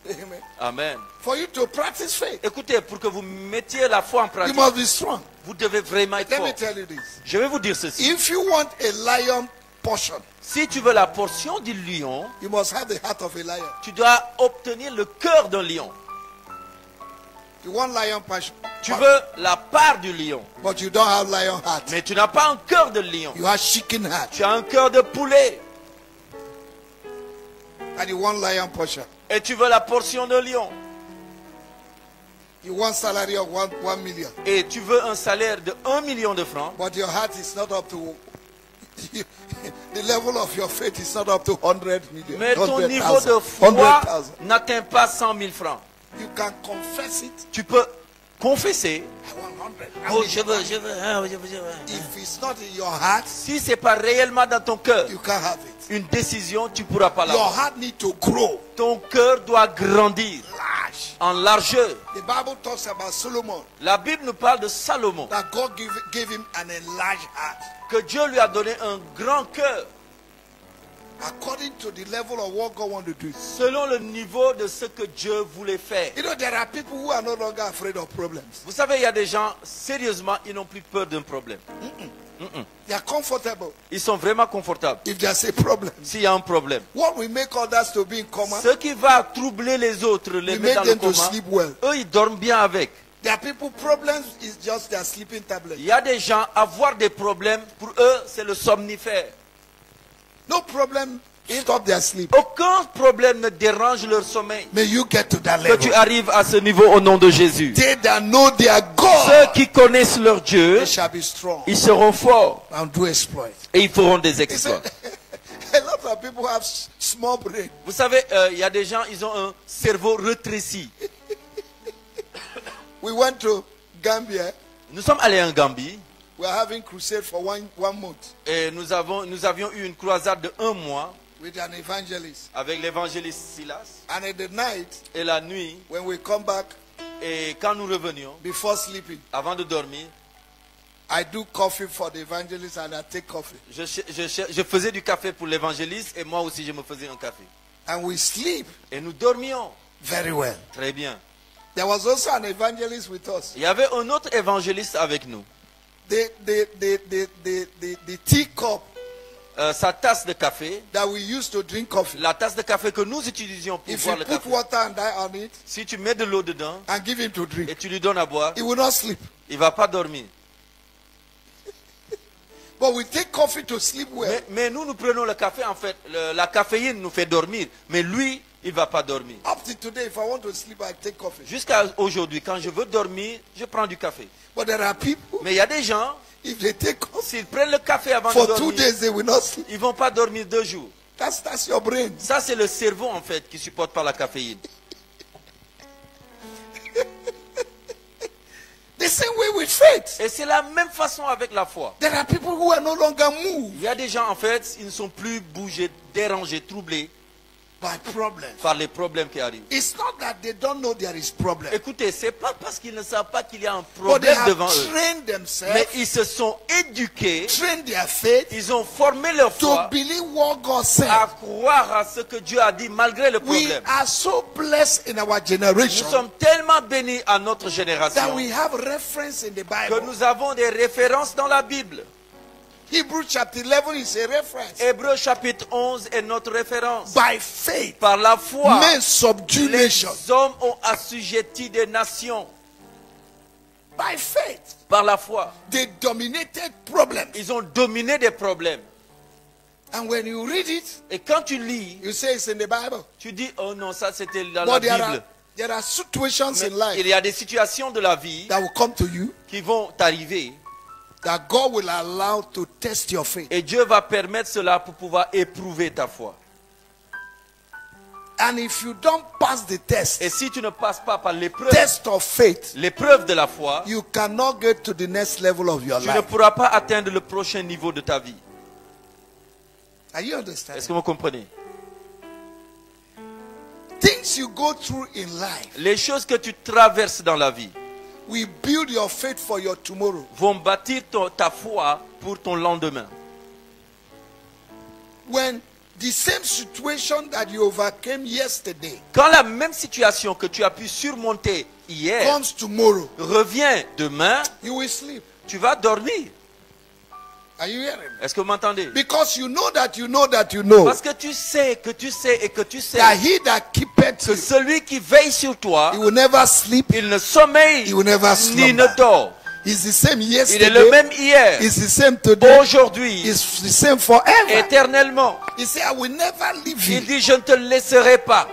Amen. Amen. For you to practice faith, Écoutez, pour que vous mettiez la foi en you pratique, must be strong. vous devez vraiment être Let me fort. tell you this. Je vais vous dire ceci. If you want a lion portion, Si tu veux la portion du lion, you must have the heart of a lion. tu dois obtenir le cœur d'un lion. You want lion passion, Tu veux la part du lion, but you don't have lion heart. mais tu n'as pas un cœur de lion. You have chicken heart, Tu as un cœur de poulet and you want lion portion. et tu veux la portion de lion. You want salary of 1 million, Et tu veux un salaire de 1 million de francs, but your heart is not up to. The level of your faith is not up to 100 million. mais ton 100,000, niveau de foi 100,000. n'atteint pas 100 000 francs. You can confess it. Tu peux confesser. I want 100. Oh, je veux. If it's not in your heart, Si ce n'est pas réellement dans ton cœur, you can't have it. une décision, tu ne pourras pas Your l'avoir. heart needs to grow Ton cœur doit grandir large. en largeur. The Bible talks about Solomon, La Bible nous parle de Salomon, that God gave him an enlarged heart que Dieu lui a donné un grand cœur, according to the level of what God wanted to do. selon le niveau de ce que Dieu voulait faire. You know, there are people who are no longer afraid of problems. Vous savez, il y a des gens, sérieusement, ils n'ont plus peur d'un problème. They are comfortable Ils sont vraiment confortables. if there's a problem. S'il y a un problème, What will make others to be in coma, ce qui va troubler les autres, les we mettre make dans le them to coma, sleep well. eux, ils dorment bien avec. There are people, problems is just their sleeping tablet. Il y a des gens, avoir des problèmes, pour eux, c'est le somnifère. No problem stop their sleep. Aucun problème ne dérange leur sommeil. May you get to that Que level. tu arrives à ce niveau au nom de Jésus. They that know their God, Ceux qui connaissent leur Dieu, they shall be strong ils seront forts and do exploit. et ils feront des He exploits. said, a lot of people have small brain. Vous savez, il y a des gens, ils ont un cerveau rétréci. We went to Gambia. Nous sommes allés en Gambie We are having crusade for one month et nous avions eu une croisade de 1 mois with an evangelist. avec l'évangéliste Silas. And at the night, Et la nuit, when we come back, et quand nous revenions, before sleeping, avant de dormir, I do coffee for the evangelist and I take coffee. je faisais du café pour l'évangéliste et moi aussi je me faisais un café. And we sleep Et nous dormions very well. très bien. There was also an evangelist with us. Il y avait un autre évangéliste avec nous. The teacup Sa tasse de café, that we used to drink coffee. la tasse de café que nous utilisions pour If boire you le put café. water and dye on it Si tu mets de l'eau dedans and give him to drink, et tu lui donnes à boire, he will not sleep. il ne va pas dormir. But we take coffee to sleep well. Mais nous prenons le café, en fait, la caféine nous fait dormir. Mais lui, il ne va pas dormir. Up to today, if I want to sleep, I take coffee. Jusqu'à aujourd'hui, quand je veux dormir, je prends du café. But there are people, Mais il y a des gens, if they take coffee s'ils prennent le café avant de for 2 dormir, days, they will not sleep. ils ne vont pas dormir 2 jours. That's your brain. Ça, c'est le cerveau, en fait, qui ne supporte pas la caféine. The same way with faith. Et c'est la même façon avec la foi. There are people who are no longer moved Il y a des gens, en fait, ils ne sont plus bougés, dérangés, troublés by problems. par les problèmes qui arrivent. It's not that they don't know there is problem, Écoutez, ce n'est pas parce qu'ils ne savent pas qu'il y a un but they problème have devant eux. trained Mais themselves, ils se sont éduqués, trained their faith ils ont formé leur to foi believe what God said. à croire à ce que Dieu a dit malgré le We problème. are so blessed in our Nous generation sommes tellement bénis à notre that génération we have reference in the que Bible. nous avons des références dans la Bible. Hebrews chapter 11 is a reference. Hébreux chapitre 11 est notre référence. By faith, Par la foi, men subdue les nations. hommes ont assujetti des nations. By faith, Par la foi, they dominated problems. ils ont dominé des problèmes. And when you read it, Et quand tu lis, you say it's in the Bible. tu dis, oh non, ça c'était dans la But Bible. there are situations Mais in life il y a des situations de la vie that will come to you qui vont t'arriver. that God will allow to test your faith. Et Dieu va permettre cela pour pouvoir éprouver ta foi. And if you don't pass the test, Et si tu ne passes pas par test of faith, l'épreuve de la foi, you cannot get to the next level of your tu ne life. pourras pas atteindre le prochain niveau de ta vie. Are you Est-ce understanding? que vous comprenez? Things you go through in life Les choses que tu traverses dans la vie will build your faith for your tomorrow. vont bâtir ta foi pour ton lendemain. When the same situation that you overcame yesterday Quand la même situation que tu as pu surmonter hier comes tomorrow, revient demain, you will sleep. tu vas dormir. Are you hearing me? Est-ce que vous m'entendez? Because you know that you know that you know Parce que tu sais que tu sais et que tu sais that he that keepeth que you, celui qui veille sur toi, he will never sleep, il ne sommeille he will never ni ne slumber. dort. He's the same Il est le yesterday, même hier, he's the same today, aujourd'hui, he's the same forever. éternellement. He said, I will never leave Il you. dit, je ne te laisserai pas.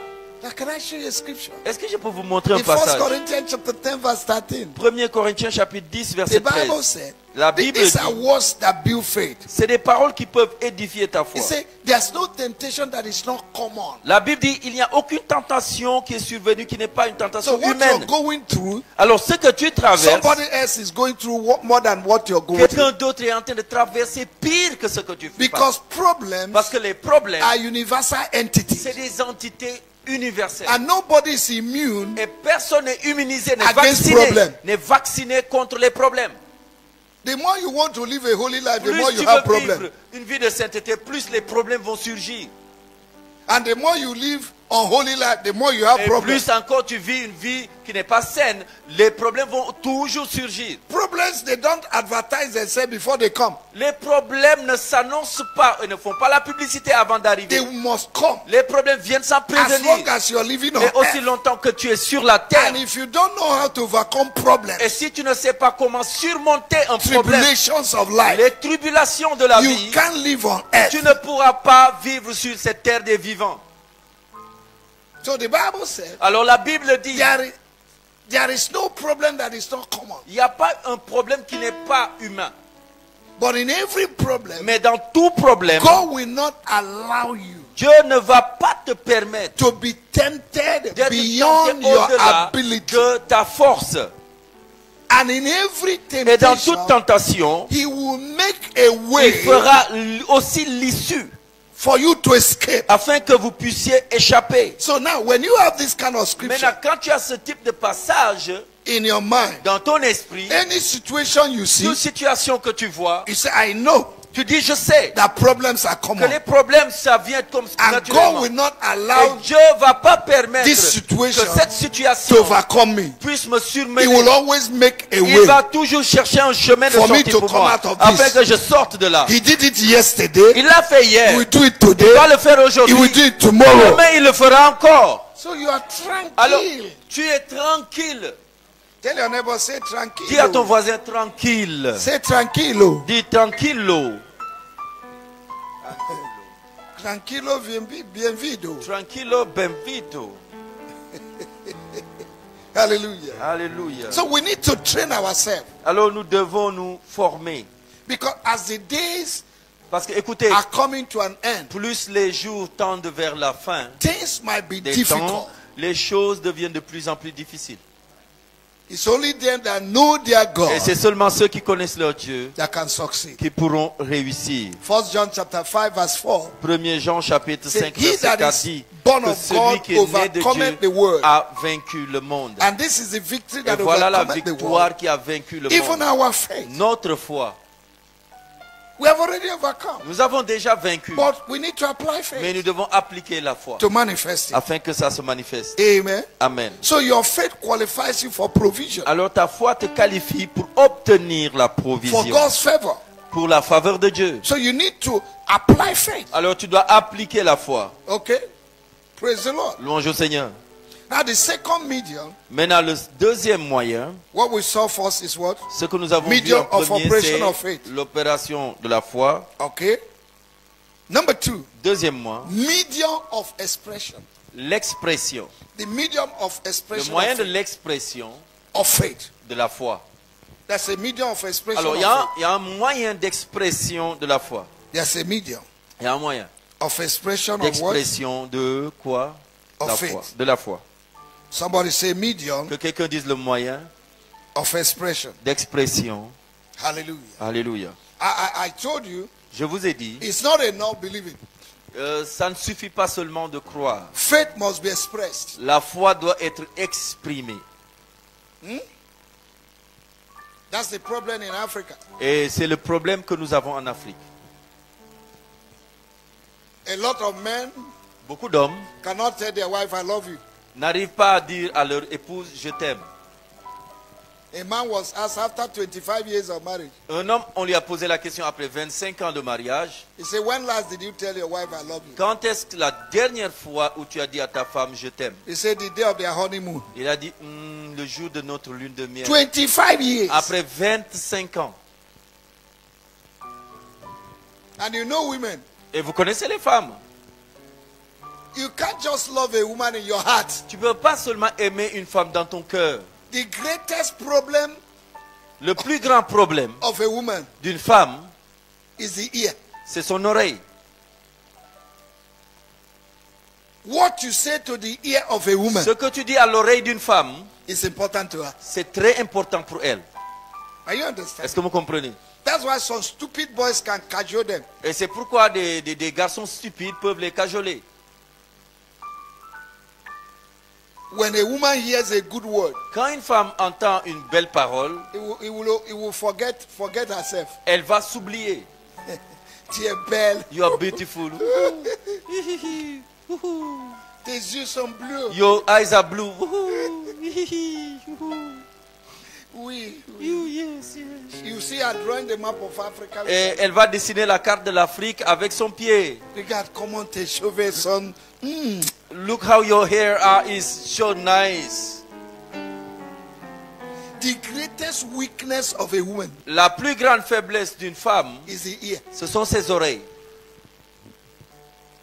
Now, can I show you a scripture? Est-ce que je peux vous montrer un In 1 passage? Corinthians chapter 10 verse 13, 1 Corinthiens chapitre 10 the verset Bible 13. said, La Bible these are dit, words that build faith. c'est des paroles qui peuvent édifier ta He foi. said, there's no temptation that is not common. La Bible dit, il n'y a aucune tentation qui est survenue qui n'est pas une So tentation what humaine. you're going through, Alors ce que tu traverses, somebody else is going through more than what you're going quelqu'un through. d'autre est en train de traverser pire que ce que tu fais. Because problems Parce que les problèmes, are universal entities. c'est des entités universelles. And nobody is immune. Et personne n'est immunisé, Against problem. n'est vacciné contre les problèmes. The more you want to live a holy life, the Plus more tu you have veux vivre problems. une vie de sainteté, plus les problèmes vont surgir. And the more you live unholy life, the more you have Et problems. plus encore tu vis une vie qui n'est pas saine, les problèmes vont toujours surgir. Problems, they don't advertise themselves before they come. Les problèmes ne s'annoncent pas et ne font pas la publicité avant They d'arriver. must come. Les problèmes viennent sans As long prévenir. as you're living on Et aussi earth. longtemps que tu es sur la terre. And if you don't know how to overcome problems, Et si tu ne sais pas comment surmonter un problème, tribulations of life, les tribulations de la you vie, can't live on earth. tu ne pourras pas vivre sur cette terre des vivants. So the Bible said, Alors la Bible dit, there is no problem that is not common. il n'y a pas un problème qui n'est pas humain. But in every problem, Mais dans tout problème, God will not allow you Dieu ne va pas te permettre to be tempted d'être beyond tenté your au-delà ability. de ta force. And in every Et dans temptation, toute tentation, He will make a il way fera aussi l'issue for you to escape. afin que vous puissiez échapper. So now, when you have this kind of scripture Maintenant, quand tu as ce type de passage in your mind, dans ton esprit, any situation you see, toute situation que tu vois, you say, I know tu dis, je sais that problems are que common. les problèmes, ça vient comme And naturellement. God will not Et allow Dieu ne va pas permettre this que situation cette to situation overcome me. puisse me He surmener. will always make a Il way. va toujours chercher un chemin de For me sortie to pour come moi, out of afin this. que je sorte de là. He did it yesterday. Il l'a fait He hier, will do it il today. va le faire He aujourd'hui, will do it tomorrow. demain il le fera encore. So you are Alors, tranquille. tu es tranquille. Tell your neighbor, say Dis à ton tranquille. voisin tranquille. Say tranquilo. Dis tranquillo. Tranquilo, bienvenido. Tranquillo, benvito. Hallelujah. Alléluia. So we need to train ourselves. Alors nous devons nous former. Because as the days Parce que écoutez, are coming to an end, plus les jours tendent vers la fin things might be des difficult. temps, les choses deviennent de plus en plus difficiles. It's only them that know their God Et c'est seulement ceux qui connaissent leur Dieu that can succeed. qui pourront réussir. 1 John chapter 5 verse 4. 1 Jean chapitre Say, 5 he verset that 4 is dit born que of celui God qui est né de overcometh the Dieu world. a vaincu le monde. And this is the victory Et that voilà la overcometh the world. victoire qui a vaincu le Even monde. our faith. Notre foi. We have already overcome. Nous avons déjà vaincu. But we need to apply Mais faith nous devons appliquer la foi to manifest it. afin que ça se manifeste. Amen. Amen. So your faith qualifies you for provision, Alors ta foi te qualifie pour obtenir la for provision, God's favor. pour la faveur de Dieu. So you need to apply faith. Alors tu dois appliquer la foi. Okay? Praise the Lord. Louange au Seigneur. Now the second medium, Maintenant le deuxième moyen, what we saw first is what? ce que nous avons vu Medium en of premier, operation of c'est faith. l'opération de la foi. Okay? Number 2, Deuxièmement, medium of expression. l'expression. The medium of Le expression moyen of de faith. l'expression Of faith. de la foi. That's a medium of expression Alors, of il faith. y a un moyen d'expression de la foi. There's a medium Il y a un moyen of expression of what? d'expression de quoi? Of La faith. foi. De la foi. Somebody say medium Que quelqu'un dise le moyen of expression. d'expression. Hallelujah. Alléluia. I told you, Je vous ai dit, it's not enough believing. ça ne suffit pas seulement de croire. Faith must be expressed. La foi doit être exprimée. That's the problem in Africa. Et c'est le problème que nous avons en Afrique. A lot of men Beaucoup d'hommes cannot tell their wife, I love you. n'arrivent pas à dire à leur épouse, je t'aime. A man was asked after 25 years of marriage. Un homme, on lui a posé la question après 25 ans de mariage. He said, when last did you tell your wife, I love you? Quand est-ce que la dernière fois où tu as dit à ta femme, je t'aime? He said, the day of their honeymoon. Il a dit, le jour de notre lune de miel. 25 years. Après 25 ans. And you know women, Et vous connaissez les femmes. you can't just love a woman in your heart. Tu ne peux pas seulement aimer une femme dans ton cœur. The greatest problem Le plus grand problème of a woman d'une femme, is the ear. c'est son oreille. What you say to the ear of a woman Ce que tu dis à l'oreille d'une femme, is important to her. c'est très important pour elle. Are you understand? Est-ce que vous comprenez? That's why some stupid boys can cajole them. Et c'est pourquoi des garçons stupides peuvent les cajoler. When a woman hears a good word, Quand une femme entend une belle parole, he will forget herself. elle va s'oublier. Tu es belle. You are beautiful. Tes yeux sont bleus. Your eyes are blue. Oui. Yes, yes. You see her drawing the map of Africa. Et elle va dessiner la carte de l'Afrique avec son pied. Regarde comment tes cheveux sont. Look how your hair is so nice. The greatest weakness of a woman La plus grande faiblesse d'une femme, is the ear. ce sont ses oreilles.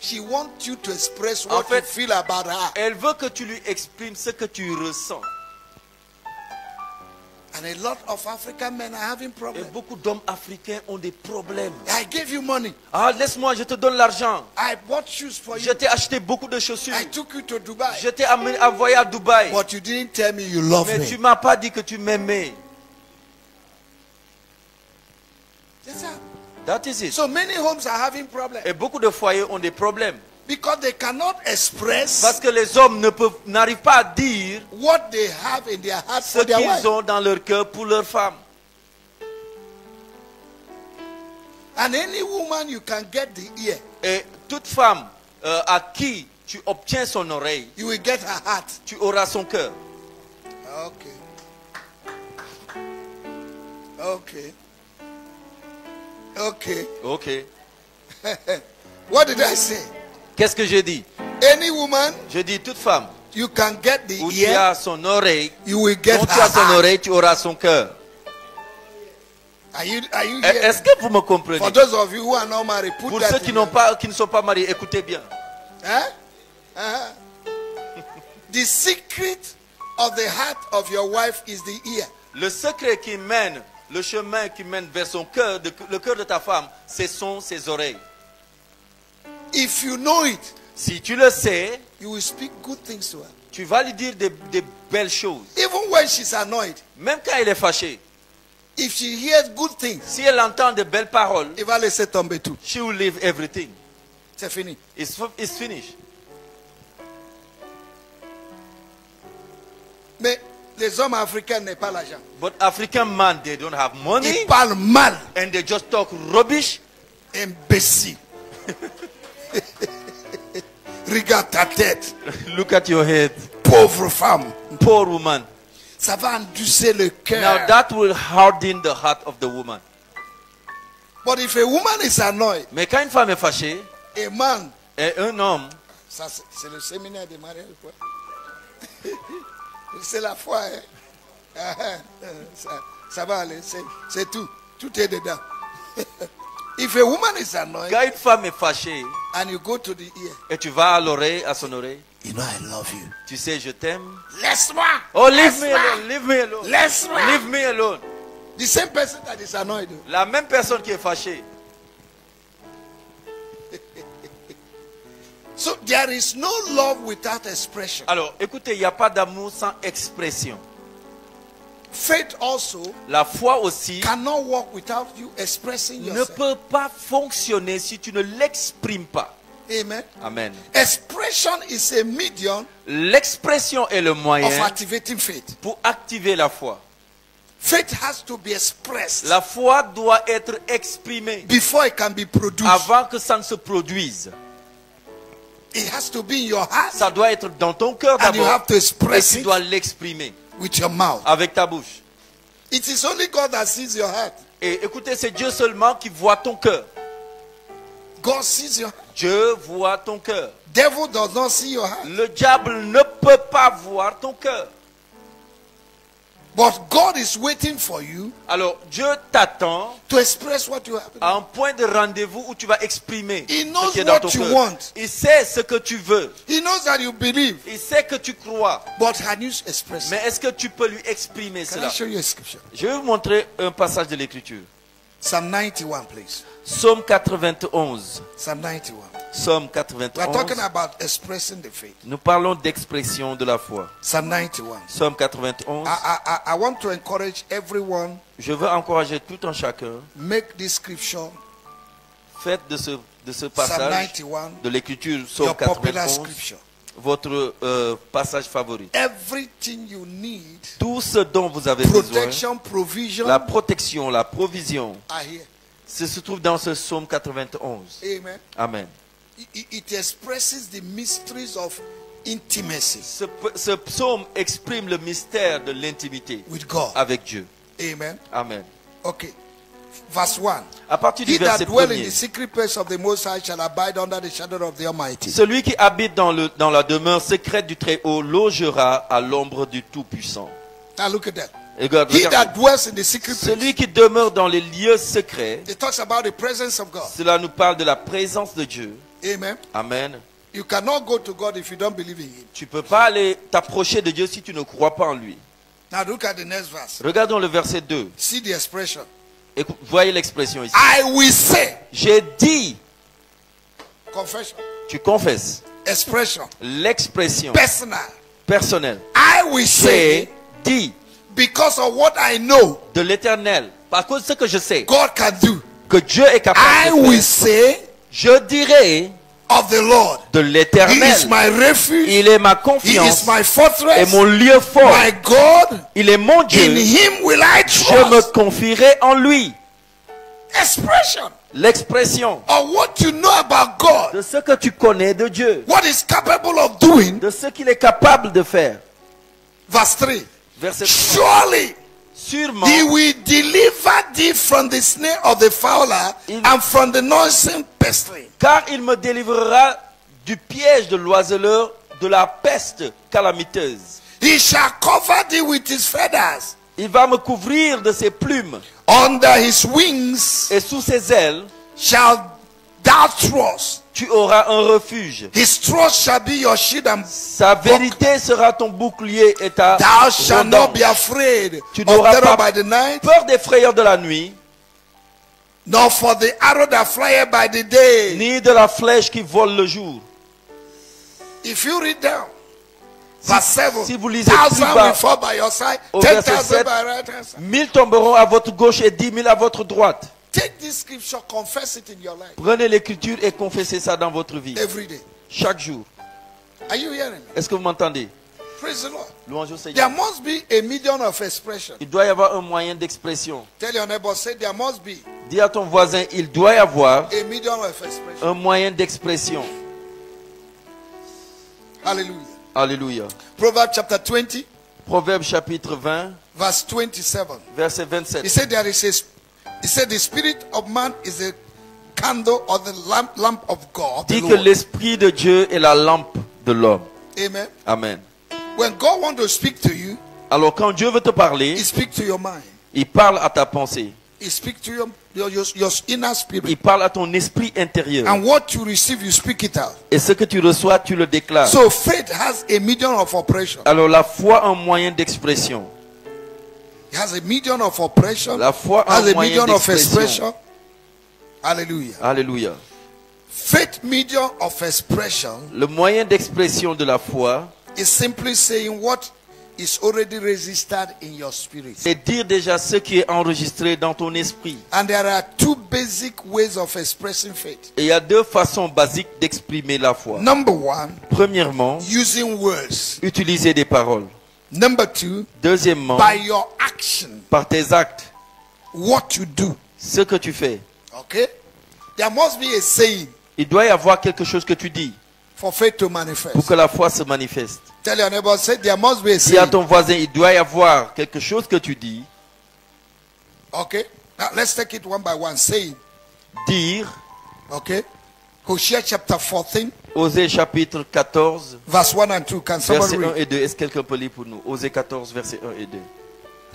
She wants you to express En what fait, you feel about her. Elle veut que tu lui exprimes ce que tu ressens. And a lot of African men are having Et problems. beaucoup d'hommes africains ont des problèmes. I gave you money. Ah, laisse-moi, je te donne l'argent. I bought shoes for Je you. t'ai acheté beaucoup de chaussures. I took you to Dubai. Je t'ai envoyé à Dubaï. But you didn't tell me you love Mais tu me. m'as pas dit que tu m'aimais. Yes, sir. That is it. So many homes are having problems Et beaucoup de foyers ont des problèmes. because they cannot express Parce que les hommes n'arrivent pas à dire what they have in their heart ce for their wife. qu'ils ont dans leur cœur pour leur femme. And any woman you can get the ear, Et toute femme à qui tu obtiens son oreille, you will get her heart. tu auras son cœur. Okay. Okay. Okay. Ok. What did I say? Qu'est-ce que j'ai dit? Any woman Je dis toute femme you can get the où tu ear, as son oreille, you will get quand tu her as son heart. oreille, tu auras son cœur. Are you here? Est-ce que vous me comprenez? For those of you who are not married, put Pour that ceux in qui your- ne sont pas mariés, écoutez bien. Huh? Uh-huh. The secret of the heart of your wife is the ear. Le secret qui mène, le chemin qui mène vers son cœur, le cœur de ta femme, ce sont ses oreilles. If you know it, Si tu le sais, you will speak good things to her. tu vas lui dire des belles choses. Even when she's annoyed, Même quand elle est fâchée, if she hears good things, si elle entend de belles paroles, il va laisser tomber tout. she will leave everything. C'est fini. It's finished. Mais les hommes africains n'ont pas l'argent. But African man, they don't have money Ils parlent mal. and they just talk rubbish. Imbécile. Regarde ta tête. Look at your head. Pauvre femme. Poor woman. Ça va endurcir le Now cœur. that will harden the heart of the woman. But if a woman is annoyed, Mais quand une femme est fâchée, a man, et un homme, ça c'est le séminaire de mariage, quoi. C'est la foi, hein. Ça va aller, c'est tout. Tout est dedans. If a woman is annoyed Quand une femme est fâchée and you go to the ear, et tu vas à l'oreille, à son oreille, you know I love you. tu sais, je t'aime. Laisse-moi. Oh, leave Laisse-moi. me alone, leave me alone. Laisse-moi. Leave me alone. The same person that is annoyed. La même personne qui est fâchée. So there is no love without expression. Alors, écoutez, il n'y a pas d'amour sans expression. Faith also La foi aussi cannot work without you expressing ne yourself. peut pas fonctionner si tu ne l'exprimes pas. Amen. Amen. Expression is a medium L'expression est le of moyen activating faith. pour activer la foi. Faith has to be expressed La foi doit être exprimée before it can be produced. avant que ça ne se produise. It has to be in your heart Ça doit être dans ton cœur and you d'abord have to et express tu it dois l'exprimer with your mouth. avec ta bouche. It is only God that sees your heart. Et écoutez, c'est Dieu seulement qui voit ton cœur. God sees your heart. Dieu voit ton cœur. Devil does not see your heart. Le diable ne peut pas voir ton cœur. But God is waiting for you Alors Dieu t'attend to express what you have. à un point de rendez-vous où tu vas exprimer He ce knows qui est dans what ton you cœur. want. Il sait ce que tu veux. He knows that you believe. Il sait que tu crois. But can you express it? Mais est-ce que tu peux lui exprimer Can I cela? show you a scripture? Je vais vous montrer un passage de l'écriture. Psalm 91, please. Psaume 91. Psalm 91. Psaume We are 91. talking about expressing the faith. Nous parlons d'expression de la foi. Psalm 91. Psaume 91. I want to encourage everyone, Je veux encourager tout un chacun. make this scripture, Faites de ce Psalm passage 91, de l'écriture Psaume your popular 91 scripture. votre passage favori. Everything you need, Tout ce dont vous avez besoin, protection, provision, la protection, la provision, are here. se trouve dans ce Psaume 91. Amen. Amen. It expresses the mysteries of intimacy Ce psaume exprime le mystère de l'intimité with God. avec Dieu. Amen. Amen. Okay. Verse 1. À partir du He that verset dwell in 1er, the secret place of the Most High shall abide under the shadow of the Almighty. celui qui habite dans la demeure secrète du Très-Haut logera à l'ombre du Tout-Puissant. Now look at that. Regarde, He regarde. that dwells in the secret place. Celui qui demeure dans les lieux secrets, It talks about the presence of God. cela nous parle de la présence de Dieu. Amen. Amen. You cannot go to God if you don't believe in Him. Tu ne peux pas aller t'approcher de Dieu si tu ne crois pas en lui. Now look at the next verse. Regardons le verset 2. See the expression. Voyez l'expression ici. I will say. J'ai dit, Confession. tu confesses. Expression. L'expression Personal. personnelle. I will C'est say dit because of what I know de l'Éternel. Par cause de ce que je sais God can do. que Dieu est I capable de will faire, say je dirai of the Lord. de He is l'Éternel. my refuge. Il est ma He is confiance my et fortress. mon lieu fort. My God. Il est mon In Dieu. Him will I Je me trust. confierai en lui. Expression L'expression of what you know about God. de ce que tu connais de Dieu, What is capable of doing. de ce qu'il est capable de faire. Verse 3. Verset 3. Surely Sûrement, He will deliver thee from the snare of the fowler and from the noisome pestilence. car il me délivrera du piège de l'oiseleur, de la peste calamiteuse. He shall cover thee with his feathers. Il va me couvrir de ses plumes Under his wings et sous ses ailes, shall thou trust. tu auras un refuge. His trust shall be your shield and Sa vérité sera ton bouclier et ta thou shalt not redance. be afraid Tu of n'auras terror pas by the night, peur des frayeurs de la nuit, nor for the arrow that flieth by the day. ni de la flèche qui vole le jour. If you read down, verse 7, si vous lisez plus 1,000 bas, will fall by your side, au verset 10,000 7, by right hand side. 1000 tomberont à votre gauche et 10 000 à votre droite. Take this scripture, confess it in your life Prenez l'écriture et confessez ça dans votre vie. every day. Chaque jour. Are you hearing me? Est-ce que vous m'entendez? Praise the Lord. Louange au Seigneur. There must be a medium of expression. Il doit y avoir un moyen d'expression. Tell your neighbor, say there must be Dis à ton voisin, il doit y avoir a medium of expression. un moyen d'expression. Hallelujah. Alléluia. Proverbs chapter 20, Proverbe chapitre 20, verse 27. verset 27. He said there is he said the spirit of man is a candle or the lamp of God. the Dit que Lord. l'esprit de Dieu est la lampe de l'homme. Amen. Amen. When God wants to speak to you, Alors quand Dieu veut te parler, He speaks to your mind. il parle à ta pensée. He speaks to your inner spirit. Il parle à ton esprit intérieur. And what you receive, you speak it out. Et ce que tu reçois, tu le déclares. So faith has a medium of operation. Alors la foi a un moyen d'expression. It has a medium of operation. La foi a Has un a moyen medium of d'expression. expression. Hallelujah. Alléluia. Faith medium of expression Le moyen d'expression de la foi is simply saying what is already registered in your spirit. c'est dire déjà ce qui est enregistré dans ton esprit. And there are two basic ways of expressing faith. Et il y a deux façons basiques d'exprimer la foi. Number one, Premièrement, using words. utiliser des paroles. Number two, Deuxièmement, by your action, par tes actes, what you do. ce que tu fais. Okay? There must be a saying Il doit y avoir quelque chose que tu dis for faith to manifest. pour que la foi se manifeste. Tell your neighbor, say there must be a Si à saying. ton voisin, il doit y avoir quelque chose que tu dis, Okay? Now let's take it one by one. Saying. dire, Okay? Hosea chapter 14, Osée chapitre 14, verse 1 and 2. Can somebody verset 1 read? et 2. Est-ce que quelqu'un peut lire pour nous? Osée 14, verset 1 et 2.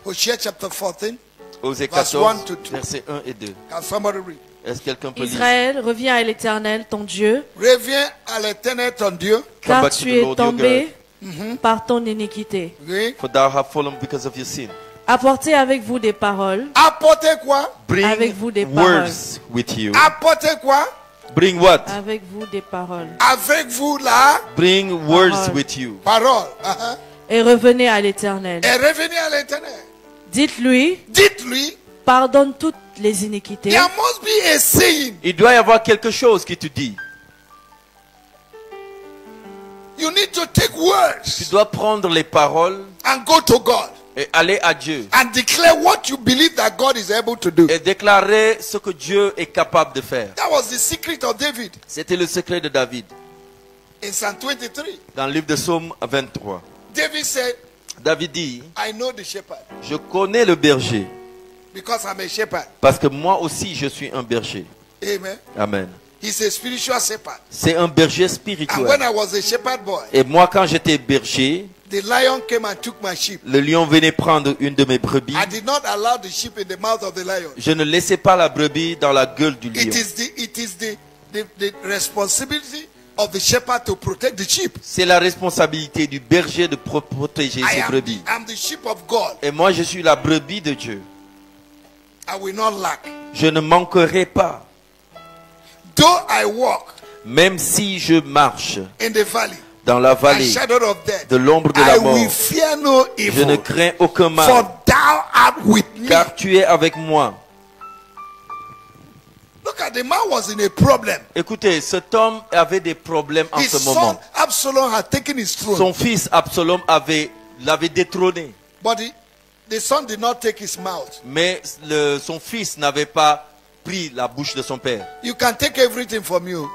Hosea chapter 14, Osée Verse 14, 1 to 2. verset 1 et 2. can somebody read? Est-ce que quelqu'un peut lire? Israël, reviens à l'Éternel, ton Dieu, Reviens à l'éternel ton Dieu. car back to tu the es Lord your tombé par ton iniquité. Oui. For thou hast fallen because of your sin. Apportez avec vous des paroles, Apportez quoi? Bring Avec vous des paroles. words with you. Apportez quoi? Bring what? avec vous des paroles. Avec vous la Bring words Parole. with you. parole. Et revenez à l'Éternel. Et revenez à l'éternel. Dites-lui, Dites-lui, pardonne toutes les iniquités. there must be a saying. Il doit y avoir quelque chose qui te dit. You need to take Tu words dois prendre les paroles and go to God et aller à Dieu. and declare what you believe that God is able to do. Et déclarer ce que Dieu est capable de faire. That was the secret of David C'était le secret de David. in Psalm 23. Dans le livre de Psaume 23. David said, David dit, I know the shepherd je connais le berger because I'm a shepherd. parce que moi aussi je suis un berger. Amen. Amen. He's a spiritual shepherd. C'est un berger And when spirituel. I was a shepherd boy, Et moi quand j'étais berger, the lion came and took my sheep. le lion venait prendre une de mes brebis. I did not allow the sheep in the mouth of the lion. Je ne laissais pas la brebis dans la gueule du lion. It is the responsibility of the shepherd to protect the sheep. C'est la responsabilité du berger de protéger ses brebis. I'm the sheep of God. Et moi je suis la brebis de Dieu. I will not lack. Je ne manquerai pas. Though I walk Même si je marche in the valley dans la and vallée shadow of death, de l'ombre de I la mort, will fear no je ne evil. crains aucun mal, For thou art with me. car tu es avec moi. Look at the man was in a problem. Écoutez, cet homme avait des problèmes en His ce son moment. Absalom had taken his throne. Son fils Absalom l'avait détrôné. But the son did not take his mouth. Mais son fils n'avait pas pris la bouche de son père. You can take everything from you.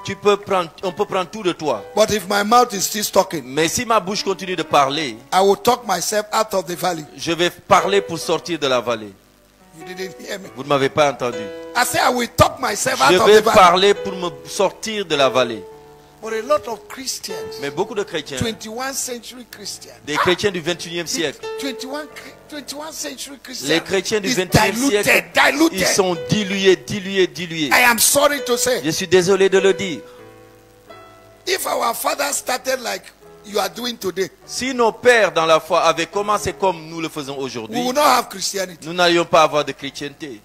On peut prendre tout de toi. But if my mouth is still talking, Mais si ma bouche continue de parler, I will talk myself out of the valley. je vais parler pour sortir de la vallée. You didn't hear me. Vous ne m'avez pas entendu. I said I will talk myself out Je of vais the valley. parler pour me sortir de la vallée. But a lot of Christians, Mais beaucoup de chrétiens, 21st century Christians, des chrétiens du 21e siècle, 21st century Christians, les chrétiens du is 21e siècle, diluted. ils sont dilués. I am sorry to say, Je suis désolé de le dire. if our father started like you are doing today, Si nos pères dans la foi avaient commencé comme nous le faisons we aujourd'hui, will not have Christianity. nous n'allions pas avoir de chrétienté.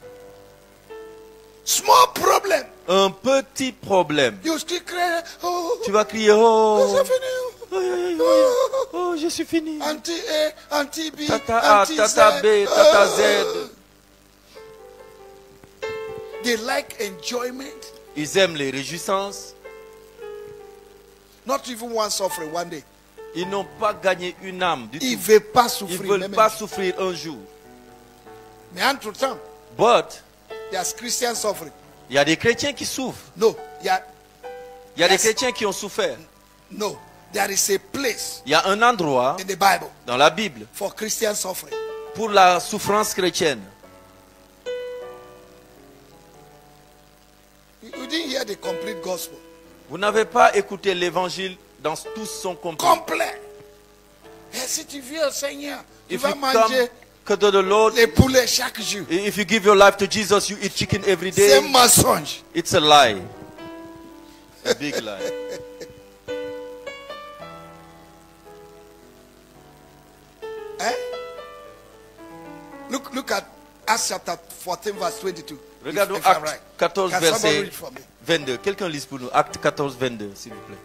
Small problem. Un petit problème. You still cry. Oh, Tu vas crier, oh, c'est fini. oh, oh, oh, oh, je suis fini. Anti A, anti B, Tata A, anti tata Z. B, tata Z. They like enjoyment. Ils aiment les réjouissances. Not even one suffering one day. Ils n'ont pas gagné une âme du Ils tout. ne veulent pas Ils souffrir. ne veulent même pas un jour. souffrir un jour. Mais entre temps, But, there's Christian suffering. il y a des chrétiens qui souffrent. No, Il y a des Yes. chrétiens qui ont souffert. no. There is a place Il y a un endroit in the Bible dans la Bible for Christian suffering. pour la souffrance chrétienne. You didn't hear the complete gospel. Vous n'avez pas écouté l'évangile dans tout son complet. Complet. Et si tu viens au Seigneur, tu If vas you manger Que the Lord, les poulets chaque jour. if you give your life to Jesus, you eat chicken every C'est un day. mensonge. It's a lie. A big lie. Eh? Look at Acts chapter 14 verse 22. Regardons If I'm Acte right. 14, Can somebody verset read for me? 22. Quelqu'un lise pour nous. Acte 14, 22, s'il vous plaît.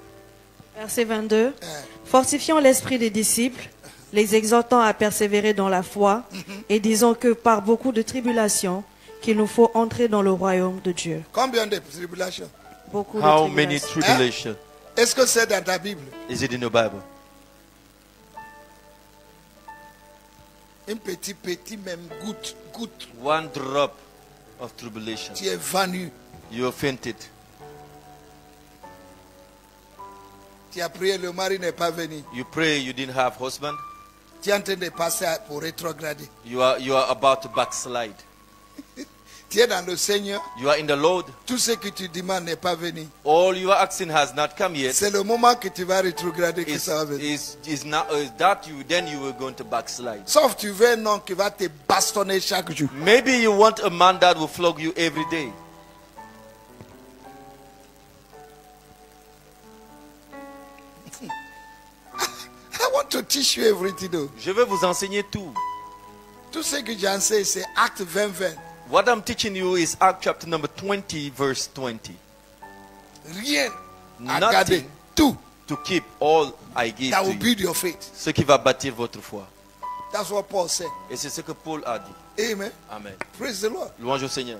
Verset 22. Eh. Fortifiant l'esprit des disciples, les exhortant à persévérer dans la foi, et disant que par beaucoup de tribulations, qu'il nous faut entrer dans le royaume de Dieu. Combien de tribulations? Beaucoup de How many tribulations. tribulations Est-ce que c'est dans ta Bible? is it in the Bible? Un petit même goutte. One drop of tribulation. Tu es venu. You are fainted. Tu as prié, le mari n'est pas venu. You pray, you didn't have husband. Tu es en train de passer pour rétrograder. You are about to backslide. Tu es dans le Seigneur. You are in the Lord. Tout ce que tu demandes n'est pas venu. All you are asking has not come yet. C'est le moment que tu vas rétrograder que ça va venir. Is not that you then you were going to backslide. Sauf tu veux un homme qui va te bastonner chaque jour. Maybe you want a man that will flog you every day. I want to teach you everything though. Je vais vous enseigner tout. Tout ce que j'ai enseigné, c'est Acte 20. What I'm teaching you is Acts chapter number 20, verse 20. Rien à Nothing. garder. Tout. To keep all I give That to will you. build your faith. Ce qui va bâtir votre foi. That's what Paul said. Et c'est ce que Paul a dit. Amen. Amen. Praise the Lord. Louange au Seigneur.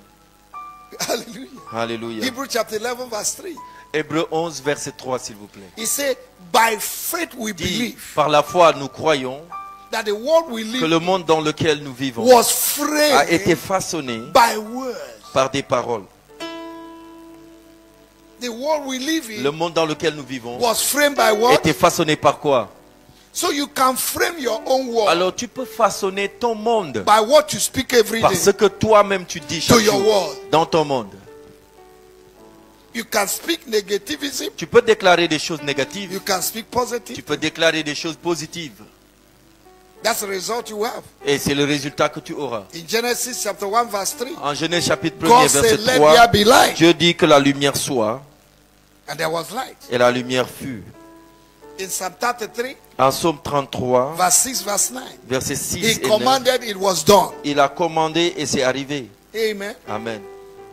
Hallelujah. Alléluia. Hebrews chapter 11 verse 3. Hébreux 11, verset 3, s'il vous plaît. He said, by faith we Dit, believe par la foi, nous croyons that the world we que live le monde dans lequel nous vivons was a été framed façonné by words. par des paroles. The world we live Le in monde dans lequel nous vivons was framed by what? était façonné par quoi? So you can frame your own world Alors tu peux façonner ton monde by what you speak every par day. ce que toi-même tu dis chaque To your jour world. dans ton monde. You can speak negativism. Tu peux déclarer des choses négatives. You can speak Tu positive. peux déclarer des choses positives. That's the result you have. Et c'est le résultat que tu auras. In Genesis chapter 1 verse 3, En Genèse chapitre 1 God verset said, let 3, there be light. Dieu dit que la lumière soit And there was light. et la lumière fut. In Psalm 33 En Psaume 33, verse 6 verse 9, verset he 6 et 9, commanded, it was done. il a commandé et c'est arrivé. Amen. Amen.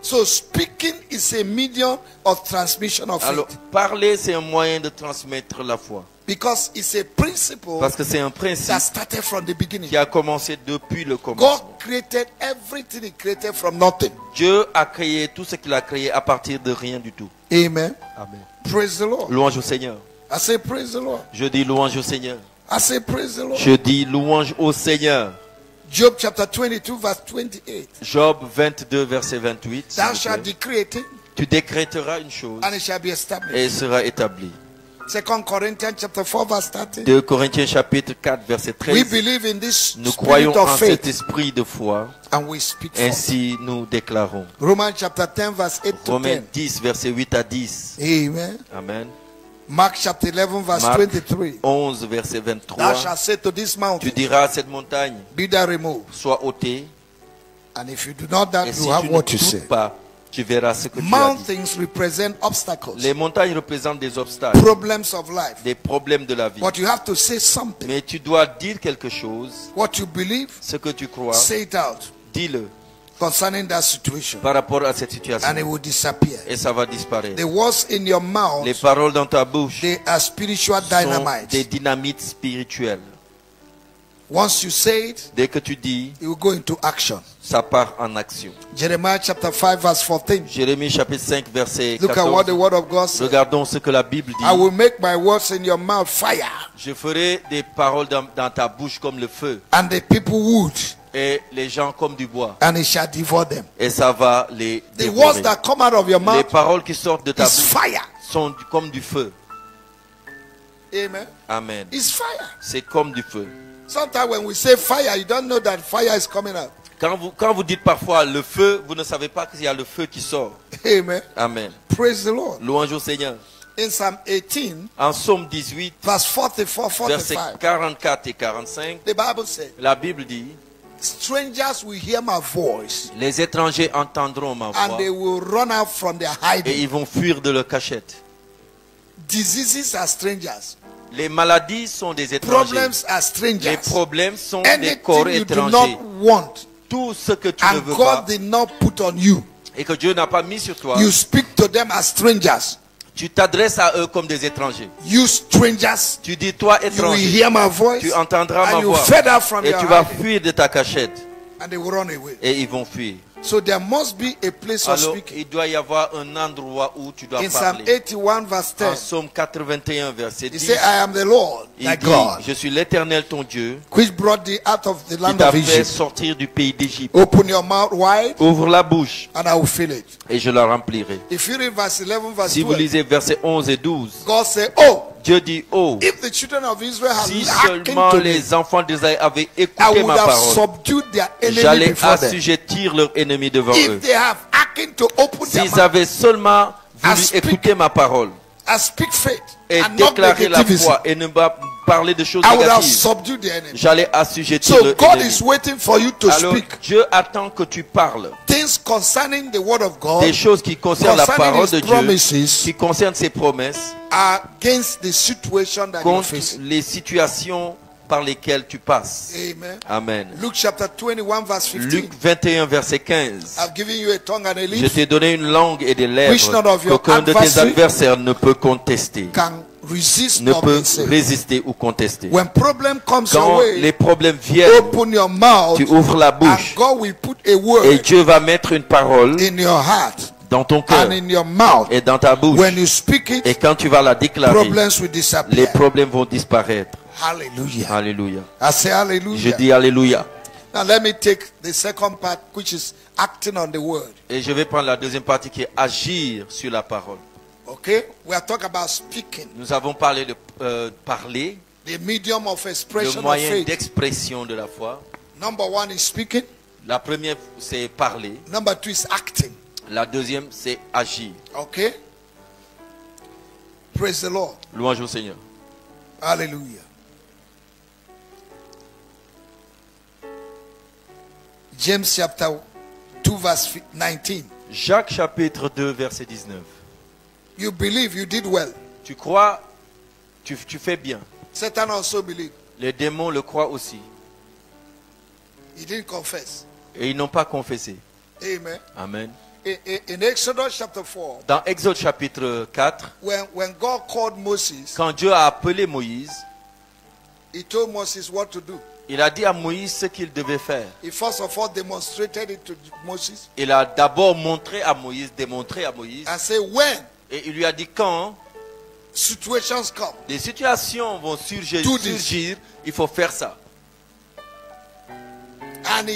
So speaking is a medium of transmission of Alors, faith. parler, c'est un moyen de transmettre la foi. Because it's a principle Parce que c'est un that principe started from the beginning. qui a commencé depuis le God commencement. created everything he created from nothing. Dieu a créé tout ce qu'il a créé à partir de rien du tout. Amen. Amen. Praise the Lord. Louange au Seigneur. I say praise the Lord. Je dis louange au Seigneur. I say praise the Lord. Je dis louange au Seigneur. Job chapter 22 verse 28. Job 22, verset 28. s'il Thou vous shalt plaît. decree a thing Tu décréteras une chose and it shall be et established. elle sera établie. 2 Corinthians chapter 4 verse 13. 2 Corinthiens chapitre 4, verset We 13. believe in this Nous spirit croyons en of cet faith esprit de foi, and we speak for it. ainsi nous déclarons. Romans chapter 10 verse 8 to Romains 10. 10, verset 8 à 10. Amen. Amen. Mark chapter 11 verse Marc 23. 11, verset Thou 23. shalt say to this Tu mountain, diras à cette montagne, be thou removed. sois ôtée, And if you do not that, et si you have tu ne what you say. doutes pas, tu verras ce que tu as dit. Mountains represent obstacles, Les montagnes représentent des obstacles, problems of life. des problèmes de la vie. But you have to say something. Mais tu dois dire quelque chose, What you believe, ce que tu crois, say it out dis-le concerning that situation. par rapport à cette And it situation. will disappear. Et ça va disparaître. The words in your mouth, Les paroles dans ta bouche they are spiritual sont des dynamite. dynamites spirituelles. Once you say it, Dès que tu dis, it will go into action. ça part en action. Jeremiah chapter 5 verse 14. Jérémie chapitre 5, verset Look at what the 14. word of God says. Regardons ce que la Bible dit. I will make my words in your mouth fire, Je ferai des paroles dans ta bouche comme le feu, and the people wood, et les gens comme du bois, and it shall devour them. et ça va les The words dévorer. that come out of your Les mouth paroles qui sortent de ta is bouche fire. sont comme du feu. Amen. Amen. It's fire. C'est comme du feu. Sometimes when we say fire, you don't know that fire is coming out. Quand vous dites parfois le feu, vous ne savez pas qu'il y a le feu qui sort. Amen. Amen. Praise the Lord. Louange au Seigneur. In Psalm 18, En Psaume 18, verse 44, versets 45, 44 et 45, the Bible says, la Bible dit, strangers will hear my voice Les étrangers entendront ma voix and they will run out from their et hiding. ils vont fuir de leur cachette. Diseases are strangers. Les maladies sont des étrangers. Problems are Les strangers. problèmes sont des corps Anything you do étrangers. not want Tout ce que tu ne and veux pas God did not put on you, et que Dieu n'a pas mis sur toi, you speak to them as strangers. tu t'adresses à eux comme des étrangers. You strangers, Tu dis, toi you will étranger, hear my voice tu entendras ma and you voix fed out from et your tu vas hiding fuir de ta cachette and they will run away. et ils vont fuir. So there must be a place of Alors, speaking. il doit y avoir un endroit où tu dois In Psalm parler. 81 verse En 10, Psaume 81, verset he 10, said, I am the Lord, il thy dit, God, je suis l'Éternel ton Dieu, which brought thee out of the qui land t'a of fait Egypt. sortir du pays d'Égypte. Open your mouth wide Ouvre la bouche and I will fill it. et je la remplirai. If you read verse 11, verse Si vous 12, lisez versets 11 et 12, God said, oh, Dieu dit, oh, if the children of Israel had si hearkened seulement to me, les enfants d'Israël avaient I écouté would ma have parole, subdued their enemy j'allais before them. assujettir leurs ennemis devant eux. If they have hearkened to open their S'ils mouth avaient seulement I voulu speak- écouter ma parole and speak faith et and not déclarer la negativism, foi et ne pas parler de choses I would have négatives, subdued the enemy. j'allais assujettir So leurs God ennemis. is waiting for you to Alors speak Dieu attend que tu parles things concerning the word of God des choses qui concernent la concerning parole his de Dieu, promises qui concernent ses promesses, against the situation that you're contre facing. les situations par lesquelles tu passes. Amen. Amen. Luke chapter 21 verse 15. Luc 21, verset 15. I've given you a tongue and a Je leaf. t'ai donné une langue et des Which none lèvres of your qu'aucun de tes adversary adversaires ne peut contester, Can resist ne or peut be saved. résister ou contester. When problem comes your Quand way, les problèmes viennent, open your mouth tu ouvres la and bouche God will put a et word Dieu va mettre une parole in your heart dans ton cœur and in your mouth. et dans ta bouche. When you speak Et it, quand tu vas la déclarer, problems will les disappear. problèmes vont disparaître. Hallelujah. Alléluia. I say Je hallelujah. dis Alléluia. Now let me take the second part, which is acting on the word. Et je vais prendre la deuxième partie qui est agir sur la parole. Okay? We are talking about speaking, Nous avons parlé de parler, the medium of le expression of moyen faith. d'expression de la foi. Number one is speaking. La première, c'est parler. Number two is acting. La deuxième, c'est agir. Okay? Praise the Lord. Louange au Seigneur. Hallelujah. James chapter 2 verse 19. Jacques chapitre 2, verset 19. You believe you did well. Tu crois, tu fais bien. Satan also believed. Les démons le croient aussi. He didn't confess. Et ils n'ont pas confessé. Amen. Amen. In Exodus chapter 4, Dans Exode chapitre 4, when God called Moses, quand Dieu a appelé Moïse, he told Moses what to do. il a dit à Moïse ce qu'il devait faire. He first of all demonstrated it to Moses Il a d'abord montré à Moïse, démontré à Moïse, and said, when et il lui a dit quand situations come, des situations vont Do this. surgir, il faut faire ça. and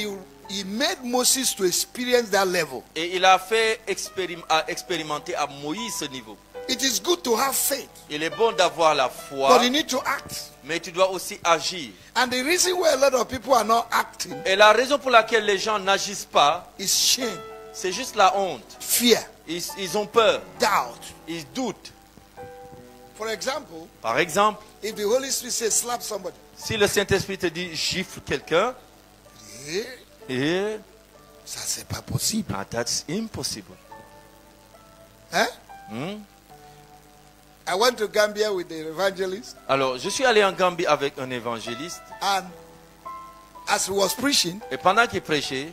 he made Moses to experience that level. Et il a fait expérimenter à Moïse ce niveau. It is good to have faith, Il est bon d'avoir la foi, but you need to act. mais tu dois aussi agir. And the reason why a lot of people are not acting Et la raison pour laquelle les gens n'agissent pas, is shame, c'est juste la honte. fear, Ils ont peur, doubt. ils doutent. For example, Par exemple, if the Holy Spirit says slap somebody, si le Saint-Esprit te dit gifle quelqu'un, eh, et ça c'est pas possible. that's impossible. Hein? Hmm? I went to Gambia with the evangelist, Alors, je suis allé en Gambie avec un évangéliste, and as he was preaching, et pendant qu'il prêchait,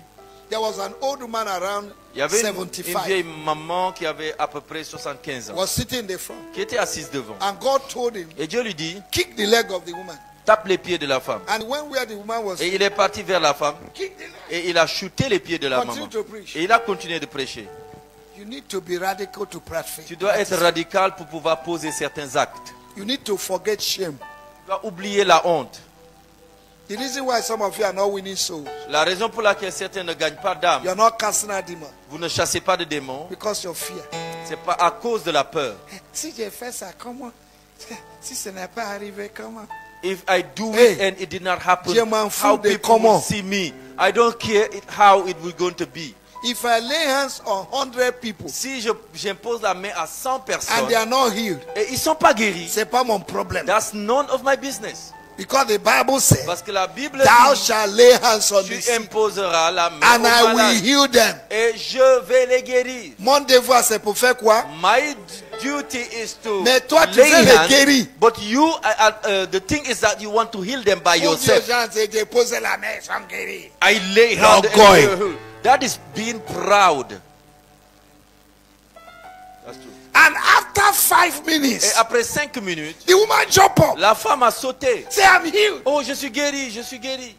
there was an old woman around il y avait une 75 vieille maman qui avait à peu près 75 ans, was sitting in the front, qui était assise devant. and God told him, Et Dieu lui dit, kick the leg of the woman. tape les pieds de la femme. And when where the woman was, Et il est parti vers la femme, kick the leg. et il a shooté les pieds de la Continue maman. to preach. Et il a continué de prêcher. You need to be radical to practice Tu faith. dois être radical pour pouvoir poser certains actes. You need to forget shame. Tu dois oublier la honte. The reason why some of you are not winning souls, La raison pour laquelle certains ne gagnent pas you d'âme, are not casting out demons vous ne chassez pas de démons, because of fear. c'est pas à cause de la peur. Si j'ai fait ça, comment? Si ce n'est pas arrivé, comment? If I do Hey, it and it did not happen, je m'en fous how de people comment. will see me. I don't care how it will going to be. If I lay hands on 100 people Si j'impose la main à 100 and personnes they are not healed, et ils sont pas guéris, c'est pas mon problème. that's none of my business. Because the Bible says, Parce que la Bible thou dit, shalt lay hands on the tu sick, imposeras la main and aux I will malades, heal them. et je vais les guérir. Mon devoir, c'est pour faire quoi? My duty is to Mais toi, tu lay veux les hands, guérir. but you, the thing is that you want to heal them by On dit aux yourself. gens, c'est de poser la main, ils sont guéris. I lay You're hand. going. That is being proud. That's true. And after 5 Et minutes, après 5 minutes, the woman jump up. la femme a sauté. Say, I'm healed. Oh, je suis guéri, je suis guéri.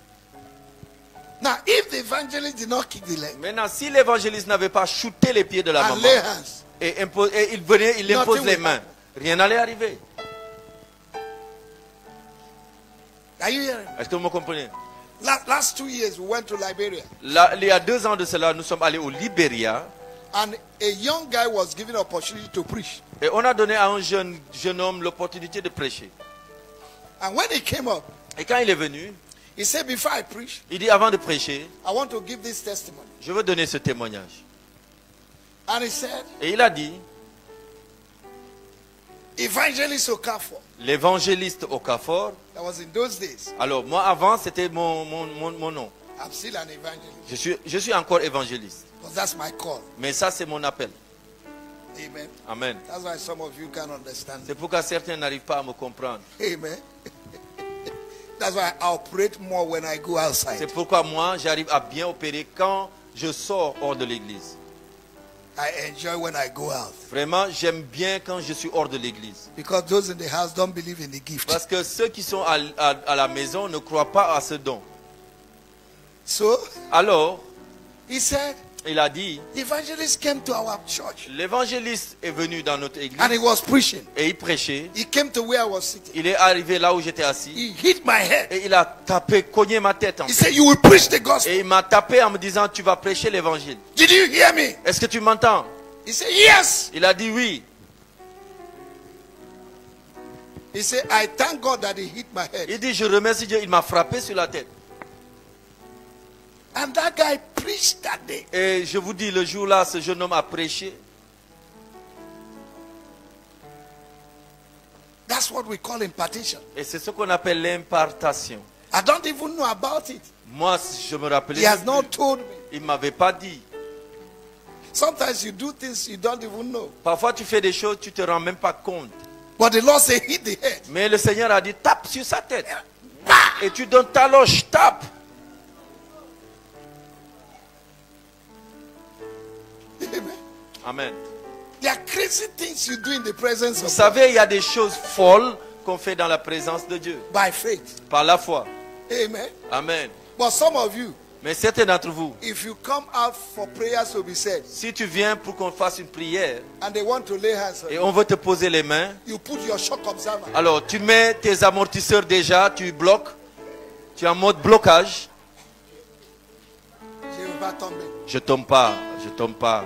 Now, if the evangelist did not kick the leg Maintenant, si l'évangéliste n'avait pas shooté les pieds de la and maman lay hands, et il venait, il impose Nothing les will mains, rien n'allait arriver. are you hearing? Est-ce que vous me comprenez? Last 2 years, we went to Liberia, Là, il y a 2 ans de cela, nous sommes allés au Libéria and a young guy was given opportunity to preach. et on a donné à un jeune homme l'opportunité de prêcher. And when he came up, Et quand il est venu, he said, before I preach, il dit avant de prêcher, I want to give this testimony. je veux donner ce témoignage. And he said, Et il a dit, Evangelist Okafor, l'évangéliste au Carrefour. that was in those days. Alors moi avant c'était mon nom. I'm still an evangelist, Je suis encore évangéliste. because that's my call. Mais ça c'est mon appel. Amen. Amen. That's why some of you can't understand. C'est pourquoi certains n'arrivent pas à me comprendre. Amen. That's why I operate more when I go outside. C'est pourquoi moi j'arrive à bien opérer quand je sors hors de l'église. I enjoy when I go out. Vraiment j'aime bien quand je suis hors de l'église. Because those in the house don't believe in the gift. Parce que ceux qui sont à la maison ne croient pas à ce don. So Alors he said, il a dit, the evangelist came to our church l'évangéliste est venu dans notre église and he was preaching. et il prêchait. He came to where I was sitting. Il est arrivé là où j'étais assis He hit my head. et il a tapé, cogné ma tête. He said, you will preach the gospel. Et il m'a tapé en me disant, tu vas prêcher l'évangile. Did you hear me? Est-ce que tu m'entends? He said, yes. Il a dit oui. He said, I thank God that he hit my head. Il dit, je remercie Dieu, il m'a frappé sur la tête. And that guy preached that day. Et je vous dis, le jour-là, ce jeune homme a prêché. That's what we call impartation. Et c'est ce qu'on appelle l'impartation. I don't even know about it. Moi, je me rappelais. He has not told me. Il ne m'avait pas dit. Sometimes you do things you don't even know. Parfois, tu fais des choses, tu ne te rends même pas compte. But the Lord said, hit the head. Mais le Seigneur a dit, tape sur sa tête. Et tu donnes ta loge, tape. Amen. Amen. There are crazy things you do in the presence Vous of God savez, il y a des choses folles qu'on fait dans la présence de Dieu. by faith. Par la foi. Amen. Amen. But some of you, Mais certains d'entre vous, if you come out for prayers to be said, si tu viens pour qu'on fasse une prière and they want to lay hands on et you, on veut te poser les mains, you put your shock observer. alors tu mets tes amortisseurs déjà, tu bloques, tu es en mode blocage. Je ne vais pas tomber. Je tombe pas, je tombe pas.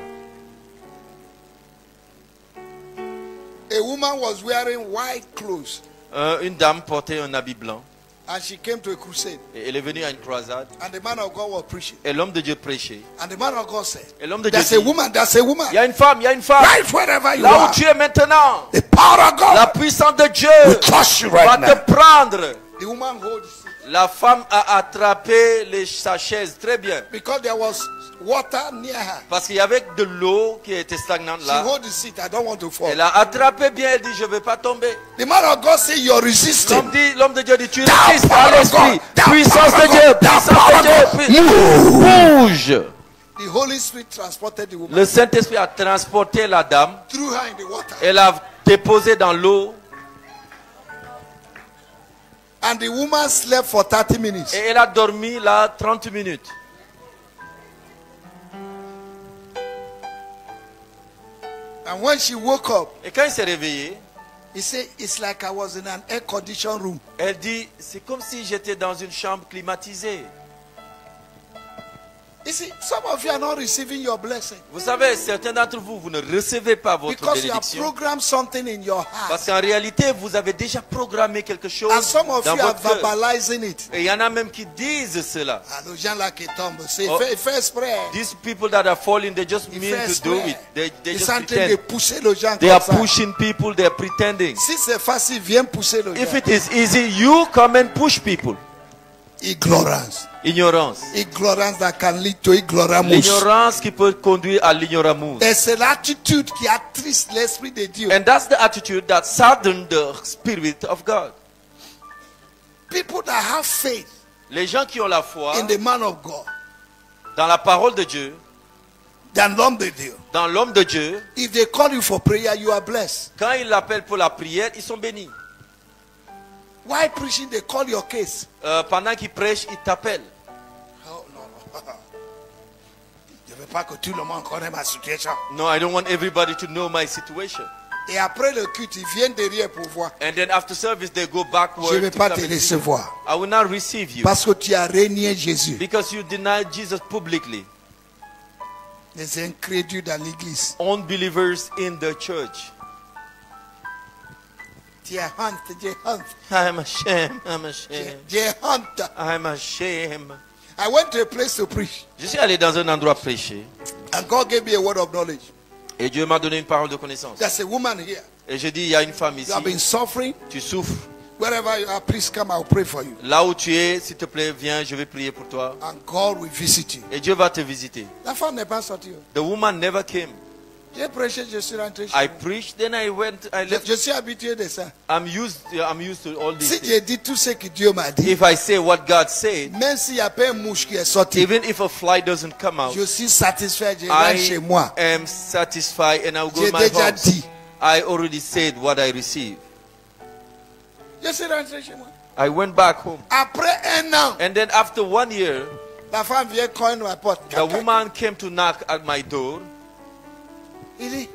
A woman was wearing white clothes Une dame portait un habit blanc and she came to a crusade. et elle est venue à une croisade And the man of God was preaching. et l'homme de Dieu prêchait. And the man of God said, Et l'homme de Dieu there's a dit, woman, there's a woman. il y a une femme, il y a une femme. Right wherever you Là où are. tu es maintenant, The power of la God puissance de Dieu will touch you va right now. te prendre. The woman holds La femme a attrapé sa chaise très bien. because there was water near her. Parce qu'il y avait de l'eau qui était stagnante She là. hold the seat. I don't want to fall. Elle a attrapé bien, elle dit je ne vais pas tomber. The man of God say you're resisting. L'homme de Dieu dit tu Thou résistes power à of l'esprit. God, thou Puissance power de of Dieu, God, thou puissance power de of Dieu. God. Bouge. The Holy Spirit transported the woman, Le Saint-Esprit a transporté la dame. threw her in the water. Elle a déposé dans l'eau. And the woman slept for 30 minutes. Et elle a dormi là 30 minutes. And when she woke up, Et quand il s'est réveillé, he said, it's like I was in an air-conditioned room. elle dit c'est comme si j'étais dans une chambre climatisée. You see, some of you are not receiving your blessing Vous savez, certains d'entre vous, vous ne recevez pas votre because you have bénédiction. programmed something in your Parce heart. qu'en réalité, vous avez déjà programmé quelque chose And some of dans you are votre cœur. verbalizing it. Et il y en a même qui disent cela. Ah, les gens là qui tombent, c'est Oh. fais exprès. These people that are falling, they just Ils mean font to do exprès. it. They Ils just sont en train de pretend. pousser les gens They comme are ça. pushing people, they are pretending. Si c'est facile, viens pousser les If gens. it is easy, you come and push people. Ignorance. Ignorance. Ignorance that can lead to ignoramus. L'ignorance qui peut conduire à l'ignoramus. Et c'est l'attitude qui attriste l'Esprit de Dieu. And that's the attitude that saddens the Spirit of God. People that have faith Les gens qui ont la foi in the man of God, dans la parole de Dieu, dans l'homme de Dieu. dans l'homme de Dieu, If they call you for prayer, you are blessed. quand ils l'appellent pour la prière, ils sont bénis. Why preaching? They call your case. Pendant qu'ils prêchent, ils t'appellent. Oh non, non. Je ne veux pas que tout le monde connaisse ma situation. No, I don't want everybody to know my situation. Et après le culte, ils viennent derrière pour voir. And then after service, they go backward. Je ne vais to pas come te and see laisser you. voir. I will not receive you. Parce que tu as régné Jésus. Because you denied Jesus publicly. Les incrédules dans l'église. Unbelievers in the church. Tu es honte, tu es honte. I'm ashamed. I'm ashamed. Tu es honte. I'm ashamed. I went to a place to preach. Je suis allé dans un endroit prêcher. And God gave me a word of knowledge. Et Dieu m'a donné une parole de connaissance. There's a woman here. Et je dis, il y a une femme ici. You have been suffering. Tu souffres. Wherever you are, please come. I'll pray for you. Là où tu es, s'il te plaît, viens, je vais prier pour toi. And God will visit you. Et Dieu va te visiter. La femme n'est pas sortie. The woman never came. J'ai prêché, je suis rentré chez I moi. preached, then I went, I left. Je suis habitué de ça. I'm used to all these Si things. j'ai dit tout ce que Dieu m'a dit, If I say what God said, même s'il n'y a pas un mouche qui est sorti, even if a fly doesn't come out, je suis satisfait, je rentre chez I moi. am satisfied and I'll go J'ai to my déjà house. dit. I already said what I received. Je suis rentré chez moi. I went back home. Après un an, And then after 1 year, la femme vient cogner ma porte. the woman came to knock at my door. Il dit,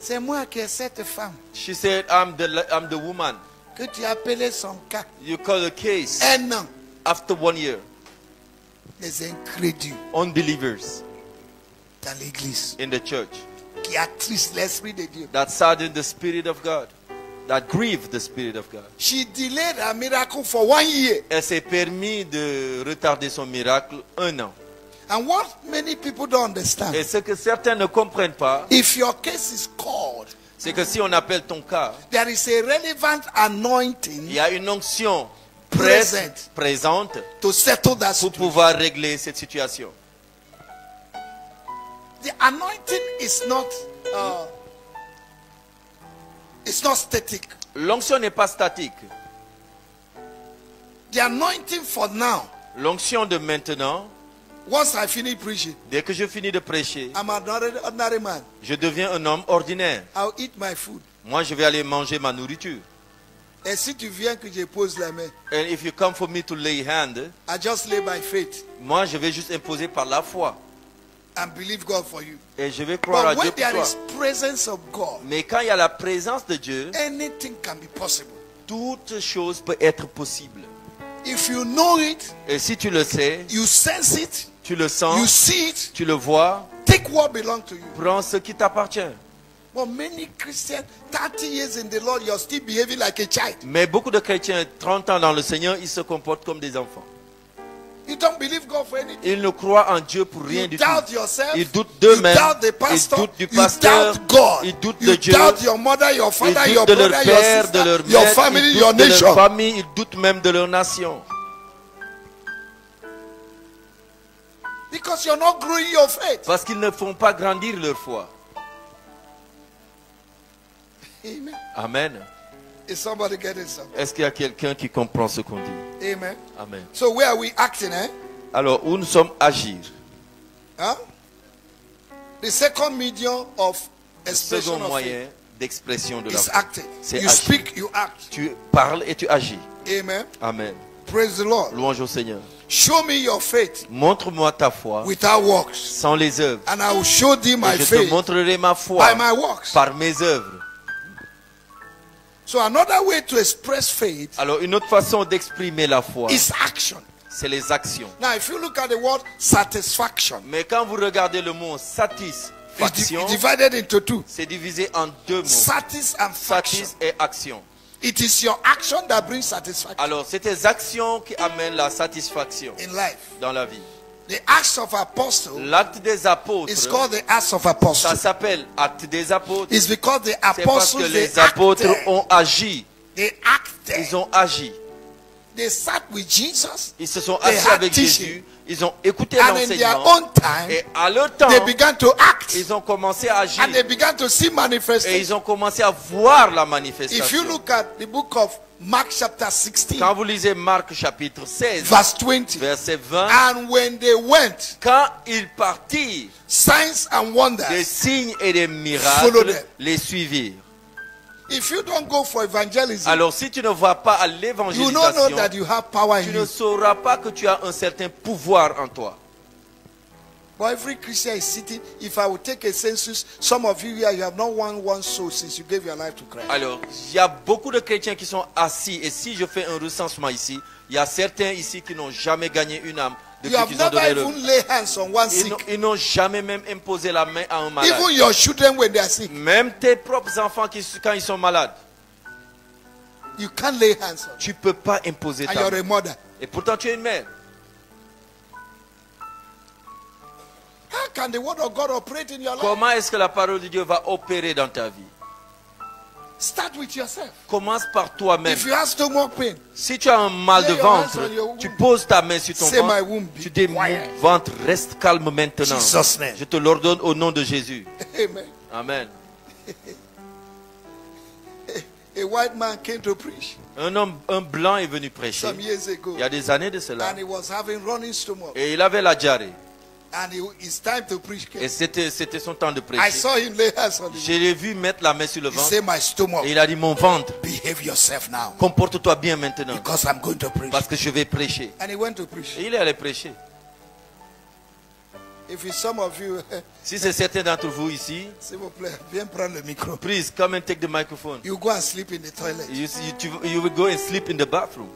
c'est moi qui ai cette femme She said, I'm the woman. que tu as appelé son cas. You call a case. Un an, After 1 year, les incrédules unbelievers dans l'église in the church qui attristent l'Esprit de Dieu. that saddened the Spirit of God, that grieved the Spirit of God. She delayed a miracle for 1 year. Elle s'est permis de retarder son miracle 1 an. And what many people don't understand, Et ce que certains ne comprennent pas, if your case is called, c'est que si on appelle ton cas, there is a relevant il anointing y a une onction Present. présente to settle that pour situation. pouvoir régler cette situation. The anointing is not it's not static. L'onction n'est pas statique. The anointing for now, L'onction de maintenant, once I finish preaching, dès que je finis de prêcher, I'm an ordinary man. je deviens un homme ordinaire. I'll eat my food. Moi, je vais aller manger ma nourriture. Et si tu viens que je pose la main, And if you come for me to lay hand, I just lay by faith moi, je vais juste imposer par la foi. and believe God for you. Et je vais croire à But Dieu when pour there toi. is presence of God, Mais quand il y a la présence de Dieu, anything can be possible. toute chose peut être possible. If you know it, Et si tu le sais, you sense it, tu le you sens, see it, tu le vois, take what belongs to you. prends ce qui t'appartient. But many Christians, 30 years in the Lord, you're still behaving like a child. Mais beaucoup de chrétiens, 30 ans dans le Seigneur, ils se comportent comme des enfants. You don't believe God for anything. Ils ne croient en Dieu pour rien You du tout. doubt yourself. Ils doutent You d'eux-mêmes. doubt the Ils pastor. doutent du You pasteur. doubt God. Ils doutent You de Dieu. doubt your mother, your father, Ils your doutent de leur brother, your père, de sister, leur your mère. family, Ils your doutent de leur nation. famille. Ils doutent même de leur nation. Because you're not growing your faith. Parce qu'ils ne font pas grandir leur foi. Amen. Amen. Is somebody getting something? Est-ce qu'il y a quelqu'un qui comprend ce qu'on dit? Amen. Amen. So where are we acting, eh? Alors, où nous sommes agir? Huh? The second medium of Le expression second of faith moyen d'expression de la is foi. acting. C'est You agir. speak, you act. Tu parles et tu agis. Amen. Amen. Praise the Lord. Louange au Seigneur. Show me your faith Montre-moi ta foi without works, sans les œuvres. and I will show thee my Et je te faith montrerai ma by foi my works. par mes œuvres. So another way to express faith Alors, une autre façon d'exprimer la foi, is action. c'est les actions. Now, if you look at the word satisfaction, Mais quand vous regardez le mot it's satisfaction, divided into two. c'est divisé en deux mots. Satis and faction. Satis et action. It is your action that brings satisfaction Alors, c'est tes actions qui amènent la satisfaction in life. dans la vie. The Acts of Apostles L'acte des is apôtres, called the Acts of ça Apostles. s'appelle acte des apôtres. It's because the C'est parce que apostles, they les apôtres acted. ont agi. They acted. Ils ont agi. They sat with Jesus. Ils se sont They assis had avec teaching. Jésus. Ils ont écouté And in their l'enseignement. own time, Et à leur temps, they began to act. ils ont commencé à agir. And they began to see Et manifestation. ils ont commencé à voir la If you manifestation. look at the book of Mark chapter 16, Quand vous lisez Marc chapitre 16, verse 20, verset 20, and when they went, quand ils partirent, signs and des wonders. signes et des Follow miracles them. les suivirent. If you don't go for evangelism, Alors si tu ne vas pas à you don't know l'évangélisation, that you have power tu in ne you. sauras pas que tu as un certain pouvoir en toi. But every Christian is sitting. If I would take a census, some of you here, you have not won one soul since you gave your life to Christ. Alors, il y a beaucoup de chrétiens qui sont assis. Et si je fais un recensement ici, il y a certains ici qui n'ont jamais gagné une âme You depuis have qu'ils ont never donné le... even laid hands on one sick. Ils n'ont jamais même imposé la main à un malade. Even your children when they are sick, Même tes propres enfants, quand ils sont malades, you can't lay hands on. tu ne peux pas imposer And ta you're main. a mother. Et pourtant, tu es une mère. How can the word of God operate in your life? Comment est-ce que la parole de Dieu va opérer dans ta vie? Start with yourself. Commence par toi-même. If you have stomach pain, Si tu as un mal de Lay your hands ventre, on your womb. tu poses ta main sur ton Say, my ventre. womb, be Tu dis, quiet. mon ventre, reste calme maintenant. Jesus' name. Je te l'ordonne au nom de Jésus. amen. Amen. A white man came to preach Un blanc est venu prêcher some years ago, il y a des années de cela. and he was having running stomach. Et il avait la diarrhée. And it's time to preach. Et c'était son temps de I prêcher. saw him lay hands on Je him. l'ai vu mettre la main sur le He ventre. said, my stomach, Et il a dit, mon ventre, behave yourself now, comporte-toi bien maintenant. because I'm going to preach. Parce que je vais prêcher. And he went to preach. Et il est allé prêcher. If it's some of you, Si c'est certains d'entre vous ici, s'il vous plaît, viens prendre le micro. please come and take the microphone. You go and sleep in the toilet. You will go and sleep in the bathroom.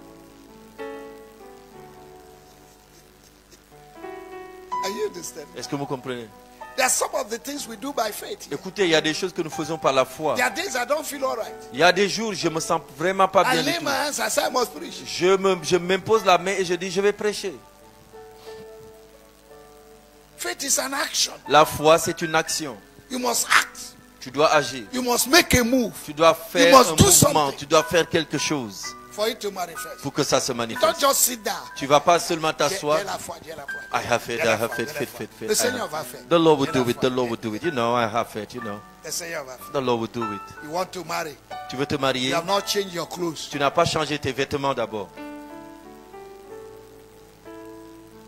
Are you understand? Est-ce que vous comprenez? There are some of the things we do by faith. Écoutez, il y a des choses que nous faisons par la foi. There are days I don't feel all right. Il y a des jours, je me sens vraiment pas I bien du lay tout. my hands, I say I must preach. Je m'impose la main et je dis, je vais prêcher. Faith is an action. La foi, c'est une action. You must act. Tu dois agir. You must make a move Tu dois faire must un do mouvement. something. Tu dois faire quelque chose for it to manifest. pour que ça se Don't manifeste. just sit down. Tu vas pas seulement J'ai t'asseoir. la foi, j'ai la foi. I have faith, I have faith, faith, faith, faith. Le I Seigneur have- va faire. The Lord will J'ai la do it, foi. the Lord will do it. You know, I have faith, you know. Le Seigneur va faire. The Lord will do it. You want to marry. Tu veux te You marier? have not changed your clothes. Tu n'as pas changé tes vêtements d'abord.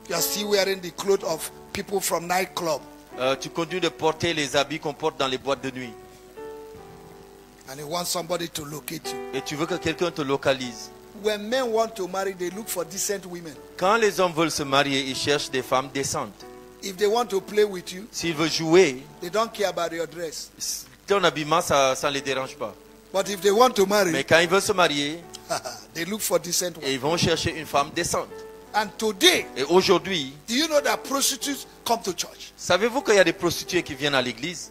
You are still wearing the clothes of people from nightclub. Tu continues de porter les habits qu'on porte dans les boîtes de nuit. And you want somebody to locate you. Et tu veux que quelqu'un te localise. When men want to marry, they look for decent women. Quand les hommes veulent se marier, ils cherchent des femmes décentes. If they want to play with you, S'ils veulent jouer, they don't care about your dress. ton habillement, ça ne les dérange pas. But if they want to marry, Mais quand ils veulent se marier, they look for decent women. ils vont chercher une femme décente. And today, Et aujourd'hui, do you know that prostitutes come to church? savez-vous qu'il y a des prostituées qui viennent à l'église?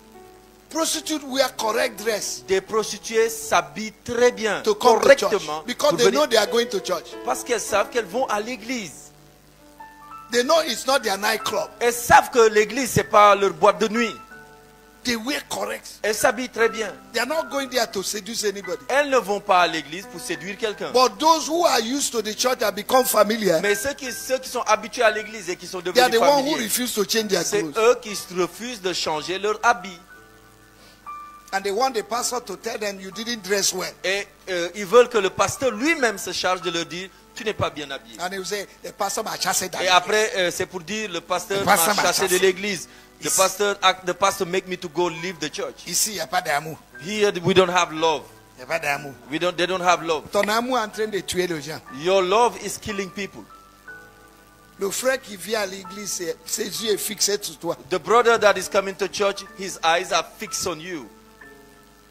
Prostitutes wear correct dress Des prostituées s'habillent très bien, to come to church correctement, because pour they venir- know they are going to church. parce qu'elles savent qu'elles vont à l'église. They know it's not their nightclub. Elles savent que l'église, ce n'est pas leur boîte de nuit. They wear correct. Elles s'habillent très bien. They are not going there to seduce anybody. Elles ne vont pas à l'église pour séduire quelqu'un. But those who are used to the church have become familiar. Mais ceux qui sont habitués à l'église et qui sont They are devenus the ones who familiers, refuse to change their c'est clothes. eux qui refusent de changer leur habit. And they want the pastor to tell them you didn't dress well. Et ils veulent que le pasteur lui-même se charge de leur dire, tu n'es pas bien habillé. And they will say, the pastor m'a chassé Et après, c'est pour dire, le pasteur Le m'a pasteur m'a chassé chassé. de l'église. The pastor make me to go leave the church. Ici, il n'y a pas d'amour. Here we don't have love. Il n'y a pas d'amour. They don't have love. Ton amour est en train de tuer les gens. Your love is killing people. Le frère qui vient à l'église, ses yeux sont fixés sur toi. The brother that is coming to church, his eyes are fixed on you.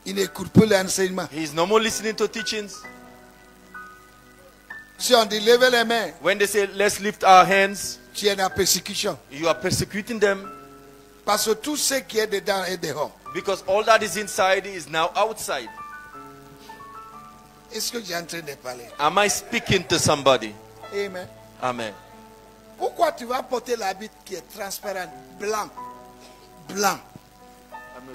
Il n'écoute pas l'enseignement. He's no more listening to teachings. Si on dit levez les mains, When they say, let's lift our hands, tu es dans la persécution. you are persecuting them Parce que tout ce qui est dedans est dehors. because all that is inside is now outside. Est-ce que j'ai en train de parler? Am I speaking to somebody? Amen. Amen. Pourquoi tu vas porter l'habit qui est transparent, blanc, blanc,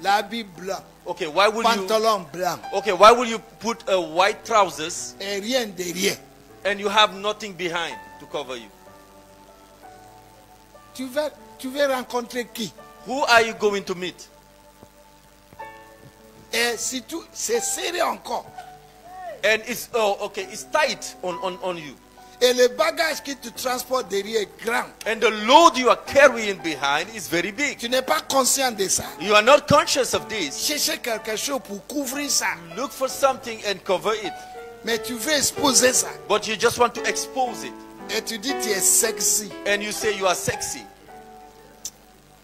l'habit blanc, Okay, why will you? pantalon blanc, Okay, why will you put a white trousers et rien derrière? and you have nothing behind to cover you? Tu veux rencontrer qui? Who are you going to meet? Et si tu, c'est serré encore. And it's it's tight on you. Et le bagage qui te transporte derrière est grand. And the load you are carrying behind is very big. Tu n'es pas conscient de ça. You are not conscious of this. Cherchez quelque chose pour couvrir ça. Look for something and cover it. Mais tu veux exposer ça. But you just want to expose it. Et tu dis tu es sexy. And you say you are sexy.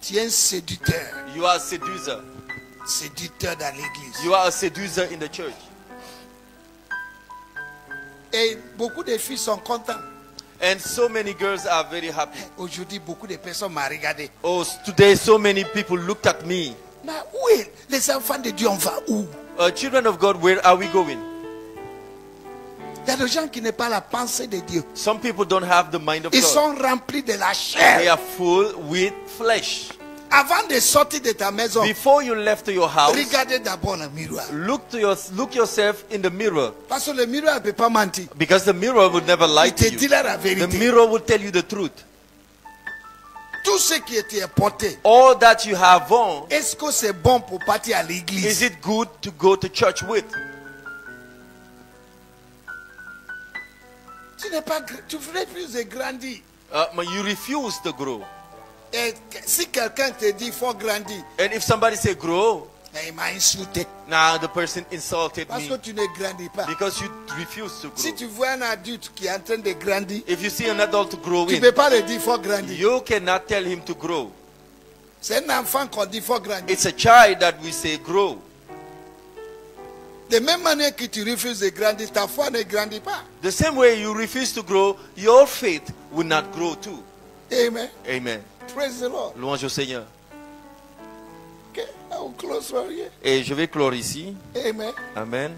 Tu es un séducteur. You are a seducer. Séducteur dans l'église. You are a seducer in the church. Et beaucoup de filles sont contentes. And so many girls are very happy. Aujourd'hui, beaucoup de personnes m'ont regardé. Oh, today so many people looked at me. Mais où est les enfants de Dieu? On va où? Children of God, where are we going? Il y a des gens qui n'ont pas la pensée de Dieu. Some people don't have the mind of Ils God. sont remplis de la They chair. are full with flesh. Avant de sortir de ta maison, Before you left your house, regardez d'abord le miroir. look yourself in the mirror. Parce que le miroir ne peut pas mentir. Because the mirror will never lie Il te to dit you. la The vérité. mirror will tell you the truth. Tout ce qui était porté, All that you have on, est-ce que c'est bon pour partir à is l'église? it good to go to church with? Tu refuses de grandir. But you refuse to grow. Et si quelqu'un te dit il faut grandir, And if somebody say grow, il m'a insulté. now the person insulted Parce que me tu ne grandis pas. because you refuse to grow. Si tu vois un adulte qui est en train de grandir, If you see an adult tu growing, ne peux pas lui dire il faut grandir. you cannot tell him to grow. C'est un enfant qu'on dit il faut grandir. It's a child that we say grow. De même manière que tu refuses de grandir, ta foi ne grandit pas. The same way you refuse to grow, your faith will not grow too. Amen. Amen. Praise the Lord. Louange au Seigneur. Okay, I will close from here. Et je vais clore ici. Amen. Amen.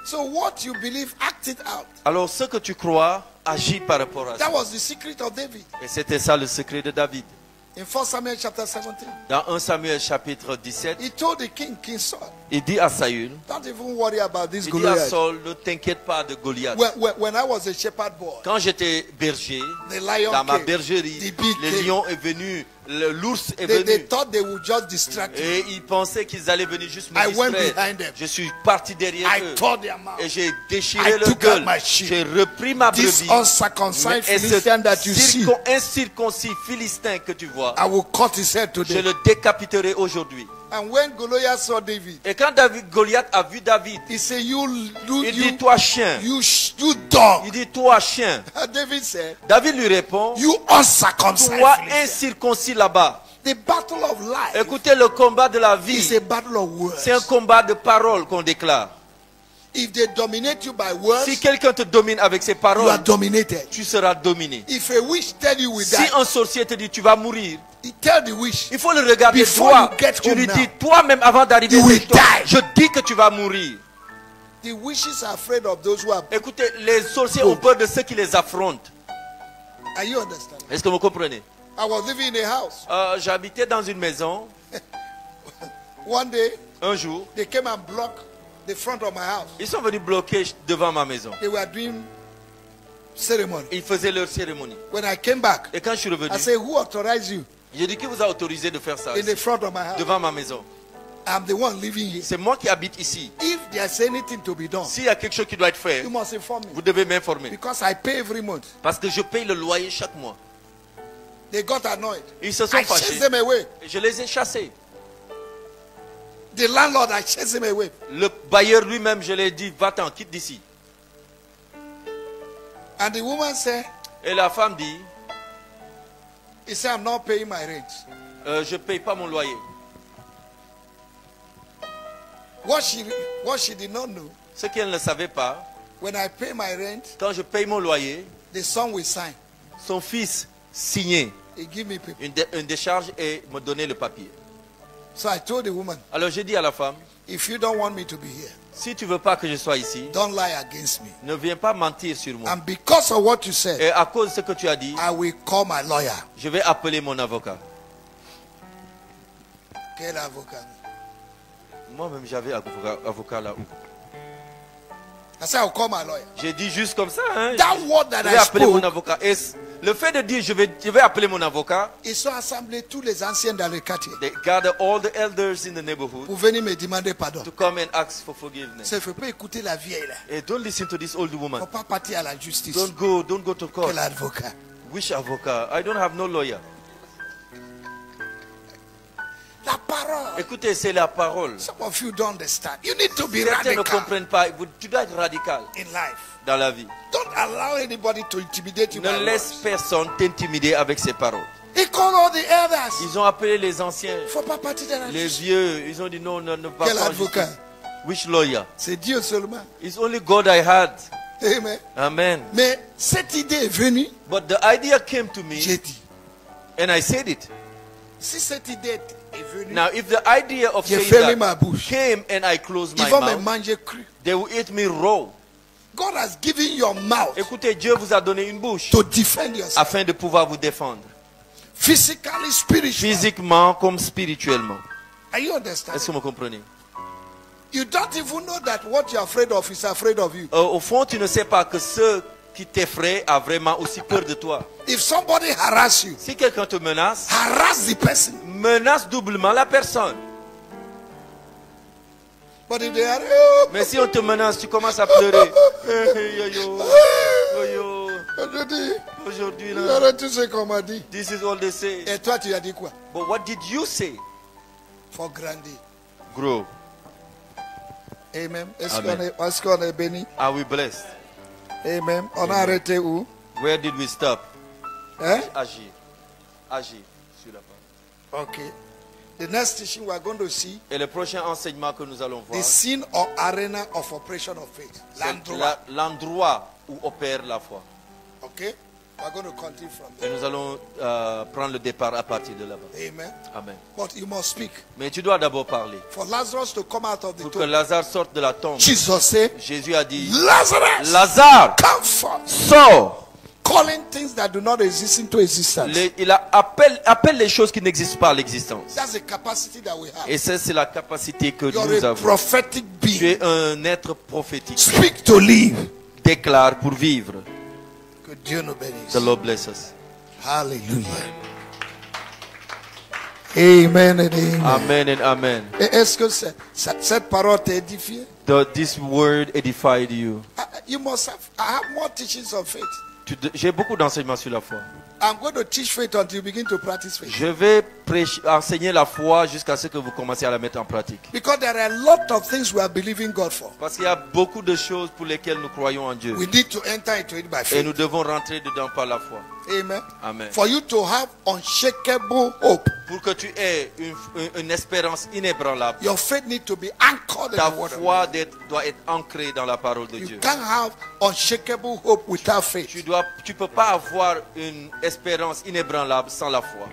So what you believe, act it out. Alors ce que tu crois, agis par rapport à ça. That was the secret of David. Et c'était ça le secret de David. In 1 Samuel chapter 17, Dans 1 Samuel chapitre 17, he told the king, King Saul, il dit à Saül, don't even worry about this il dit à Goliath. Saul, ne t'inquiète pas de Goliath. When I was a shepherd boy, Quand j'étais berger, the lion dans ma came, bergerie, the big le came. lion est venu, l'ours est They venu. thought they would just distract me. Et ils pensaient qu'ils allaient venir juste me I went distraire. behind them. Je suis parti derrière I eux. tore their mouth. Et j'ai déchiré I leur took gueule. out my sheep. J'ai repris ma This brebis. uncircumcised Et ce Philistine that you see, incirconcis philistin que tu vois, I will cut his head je today. le décapiterai aujourd'hui. And when Goliath saw David, Et quand Goliath a vu David, he said, you il dit, toi chien. you dog. Il dit, toi chien. And David said, David lui répond, you uncircumcised toi Philistine. incirconcis là-bas. The battle of life Écoutez, le combat de la is vie, a battle of words. c'est un combat de paroles qu'on déclare. If they dominate you by words, Si quelqu'un te domine avec ses you are paroles, dominated. tu seras dominé. If a witch tell you will Si die, un sorcier te dit tu vas mourir, he tell the witch, il faut le regarder Before toi. you get Tu home lui now, dis toi-même avant d'arriver you will chez toi, die. je dis que tu vas mourir. the witches are afraid of those who are. Écoutez, les sorciers ont peur de ceux qui les affrontent. Are you understanding? Est-ce que vous comprenez? I was living in a house. J'habitais dans une maison. One day, Un jour, they came and blocked the front of my house. ils sont venus bloquer devant ma maison. They were doing ceremony. Ils faisaient leur cérémonie. When I came back, Et quand je suis revenu, I said, who authorized you j'ai dit qui vous a autorisé de faire ça in the ici, front of my house? devant ma maison? I'm the one living here. C'est moi qui habite ici. If there's anything to be done, S'il y a quelque chose qui doit être fait, you must inform me. vous devez m'informer. Because I pay every month. Parce que je paye le loyer chaque mois. They got annoyed. Ils se sont I fâchés. chased them away. Et je les ai chassés. The landlord, I chased him away. Le bailleur lui-même, je lui ai dit, va-t'en, quitte d'ici. And the woman said, Et la femme dit, he said, I'm not paying my rent. je ne paye pas mon loyer. What she did not know, Ce qu'elle ne savait pas, when I pay my rent, quand je paye mon loyer, The son will sign. Son fils signait He give me paper. une décharge et me donnait le papier. So I told the woman, Alors j'ai dit à la femme, if you don't want me to be here, si tu veux pas que je sois ici, don't lie against me. ne viens pas mentir sur moi. And because of what you said, Et à cause de ce que tu as dit, I will call my lawyer. je vais appeler mon avocat. Quel avocat? Moi-même, j'avais avocat là-haut. I said, I'll call my lawyer. J'ai dit juste comme ça, hein. That word Je that vais I appeler mon spoke, avocat. Et le fait de dire je vais appeler mon avocat, ils sont assemblés tous les anciens dans le quartier they gather all the elders in the neighborhood pour venir me demander pardon. to come and ask for forgiveness. Il ne faut pas écouter la vieille là. Et don't listen to this old Il ne woman. faut pas partir à la justice. Don't go to court. Quel avocat? Which avocat? I don't have no lawyer. La parole. Écoutez, c'est la parole. Some of you don't understand. You need to be Certains ne radical comprennent pas. Tu dois être radical in life. dans la vie. Don't allow anybody to intimidate you by Ne laisse words. personne t'intimider avec ses paroles. He called all the elders. Ils ont appelé les anciens, Il ne faut pas partir dans la les justice. vieux. Ils ont dit non, ne pas Quel en avocat? justice. Which lawyer? C'est Dieu seulement. It's only God I had. Amen. Amen. Mais cette idée est venue, But the idea came to me j'ai dit. and I said it. Si cette idée est venue, Now, if the idea of j'ai saying fermé ma that bouche. came and I closed Ils my vont me mouth, manger cru. they will eat me raw. God has given your mouth Écoutez, Dieu vous a donné une bouche to defend yourself. afin de pouvoir vous défendre. Physically, spiritually. Physiquement comme spirituellement. Are you Est-ce understanding? que vous me comprenez? You don't even know that what you're afraid of is afraid of you. Au fond, tu ne sais pas que ceux qui t'effraient a vraiment aussi peur de toi. If somebody harass you, Si quelqu'un te menace, harass the person. menace doublement la personne. But if they are, Mais si on te menace, tu commences à pleurer. Aujourd'hui, là, Arrête tout ce qu'on m'a dit. this is all they say. Et toi, tu as dit quoi? But what did you say? For grandir. Grow. Amen. Est-ce Amen. qu'on est béni? Are we blessed? Amen. On a arrêté où? Where did we stop? Hein? Agir. Agir sur la parole. Okay. The next teaching we are going to see Et le prochain enseignement que nous allons voir, the scene or arena of operation of faith. c'est L'endroit. l'endroit où opère la foi. Okay? We are going to continue from Et there. nous allons prendre le départ à partir de là-bas. Amen. Amen. But you must speak. Mais tu dois d'abord parler. For Lazarus to come out of the Pour que tomb, Lazare sorte de la tombe, Jesus said, Jésus a dit, Lazarus, Lazare, come forth. sors. Calling things that do not exist into existence. Appelle les choses qui n'existent pas à l'existence. That's the capacity that we have. Et ça, c'est la capacité que You're nous a avons. prophetic Tu being. es un être prophétique. Speak to live. Déclare pour vivre. Que Dieu nous bénisse. The Lord bless us. Hallelujah. Amen and amen. Amen and amen. Et est-ce que cette parole t'a édifié? This word edified you. You must have. I have more teachings of faith. J'ai beaucoup d'enseignements sur la foi. I'm going to teach faith until you begin to practice faith. Je vais enseigner la foi jusqu'à ce que vous commenciez à la mettre en pratique. Because there are a lot of things we are believing God for. Parce qu'il y a beaucoup de choses pour lesquelles nous croyons en Dieu. We need to enter into it by Et faith. nous devons rentrer dedans par la foi. Amen. Amen. For you to have unshakable hope, Pour que tu aies une espérance inébranlable, your faith needs to be anchored in ta the word of foi God. doit être ancrée dans la parole de You Dieu. can't have unshakable hope without faith. Tu peux pas avoir une espérance inébranlable sans la foi.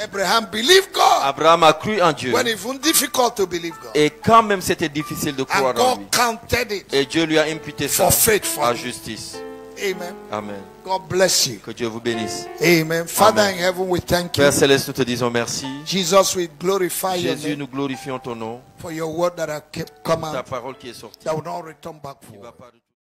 Abraham believed God Abraham a cru en Dieu. when it was difficult to believe God. Et quand même c'était difficile de And croire en God lui. counted it Et Dieu lui a imputé ça for faith for à him. justice. Amen. Amen. God bless you. Que Dieu vous bénisse. Amen. Father Amen. in heaven, we thank you. Père Céleste, nous te disons merci. Jesus, we glorify your Jésus, name nous glorifions ton nom. for your word that have come Ta out parole qui est sortie. that will not return back Qui for. va pas de-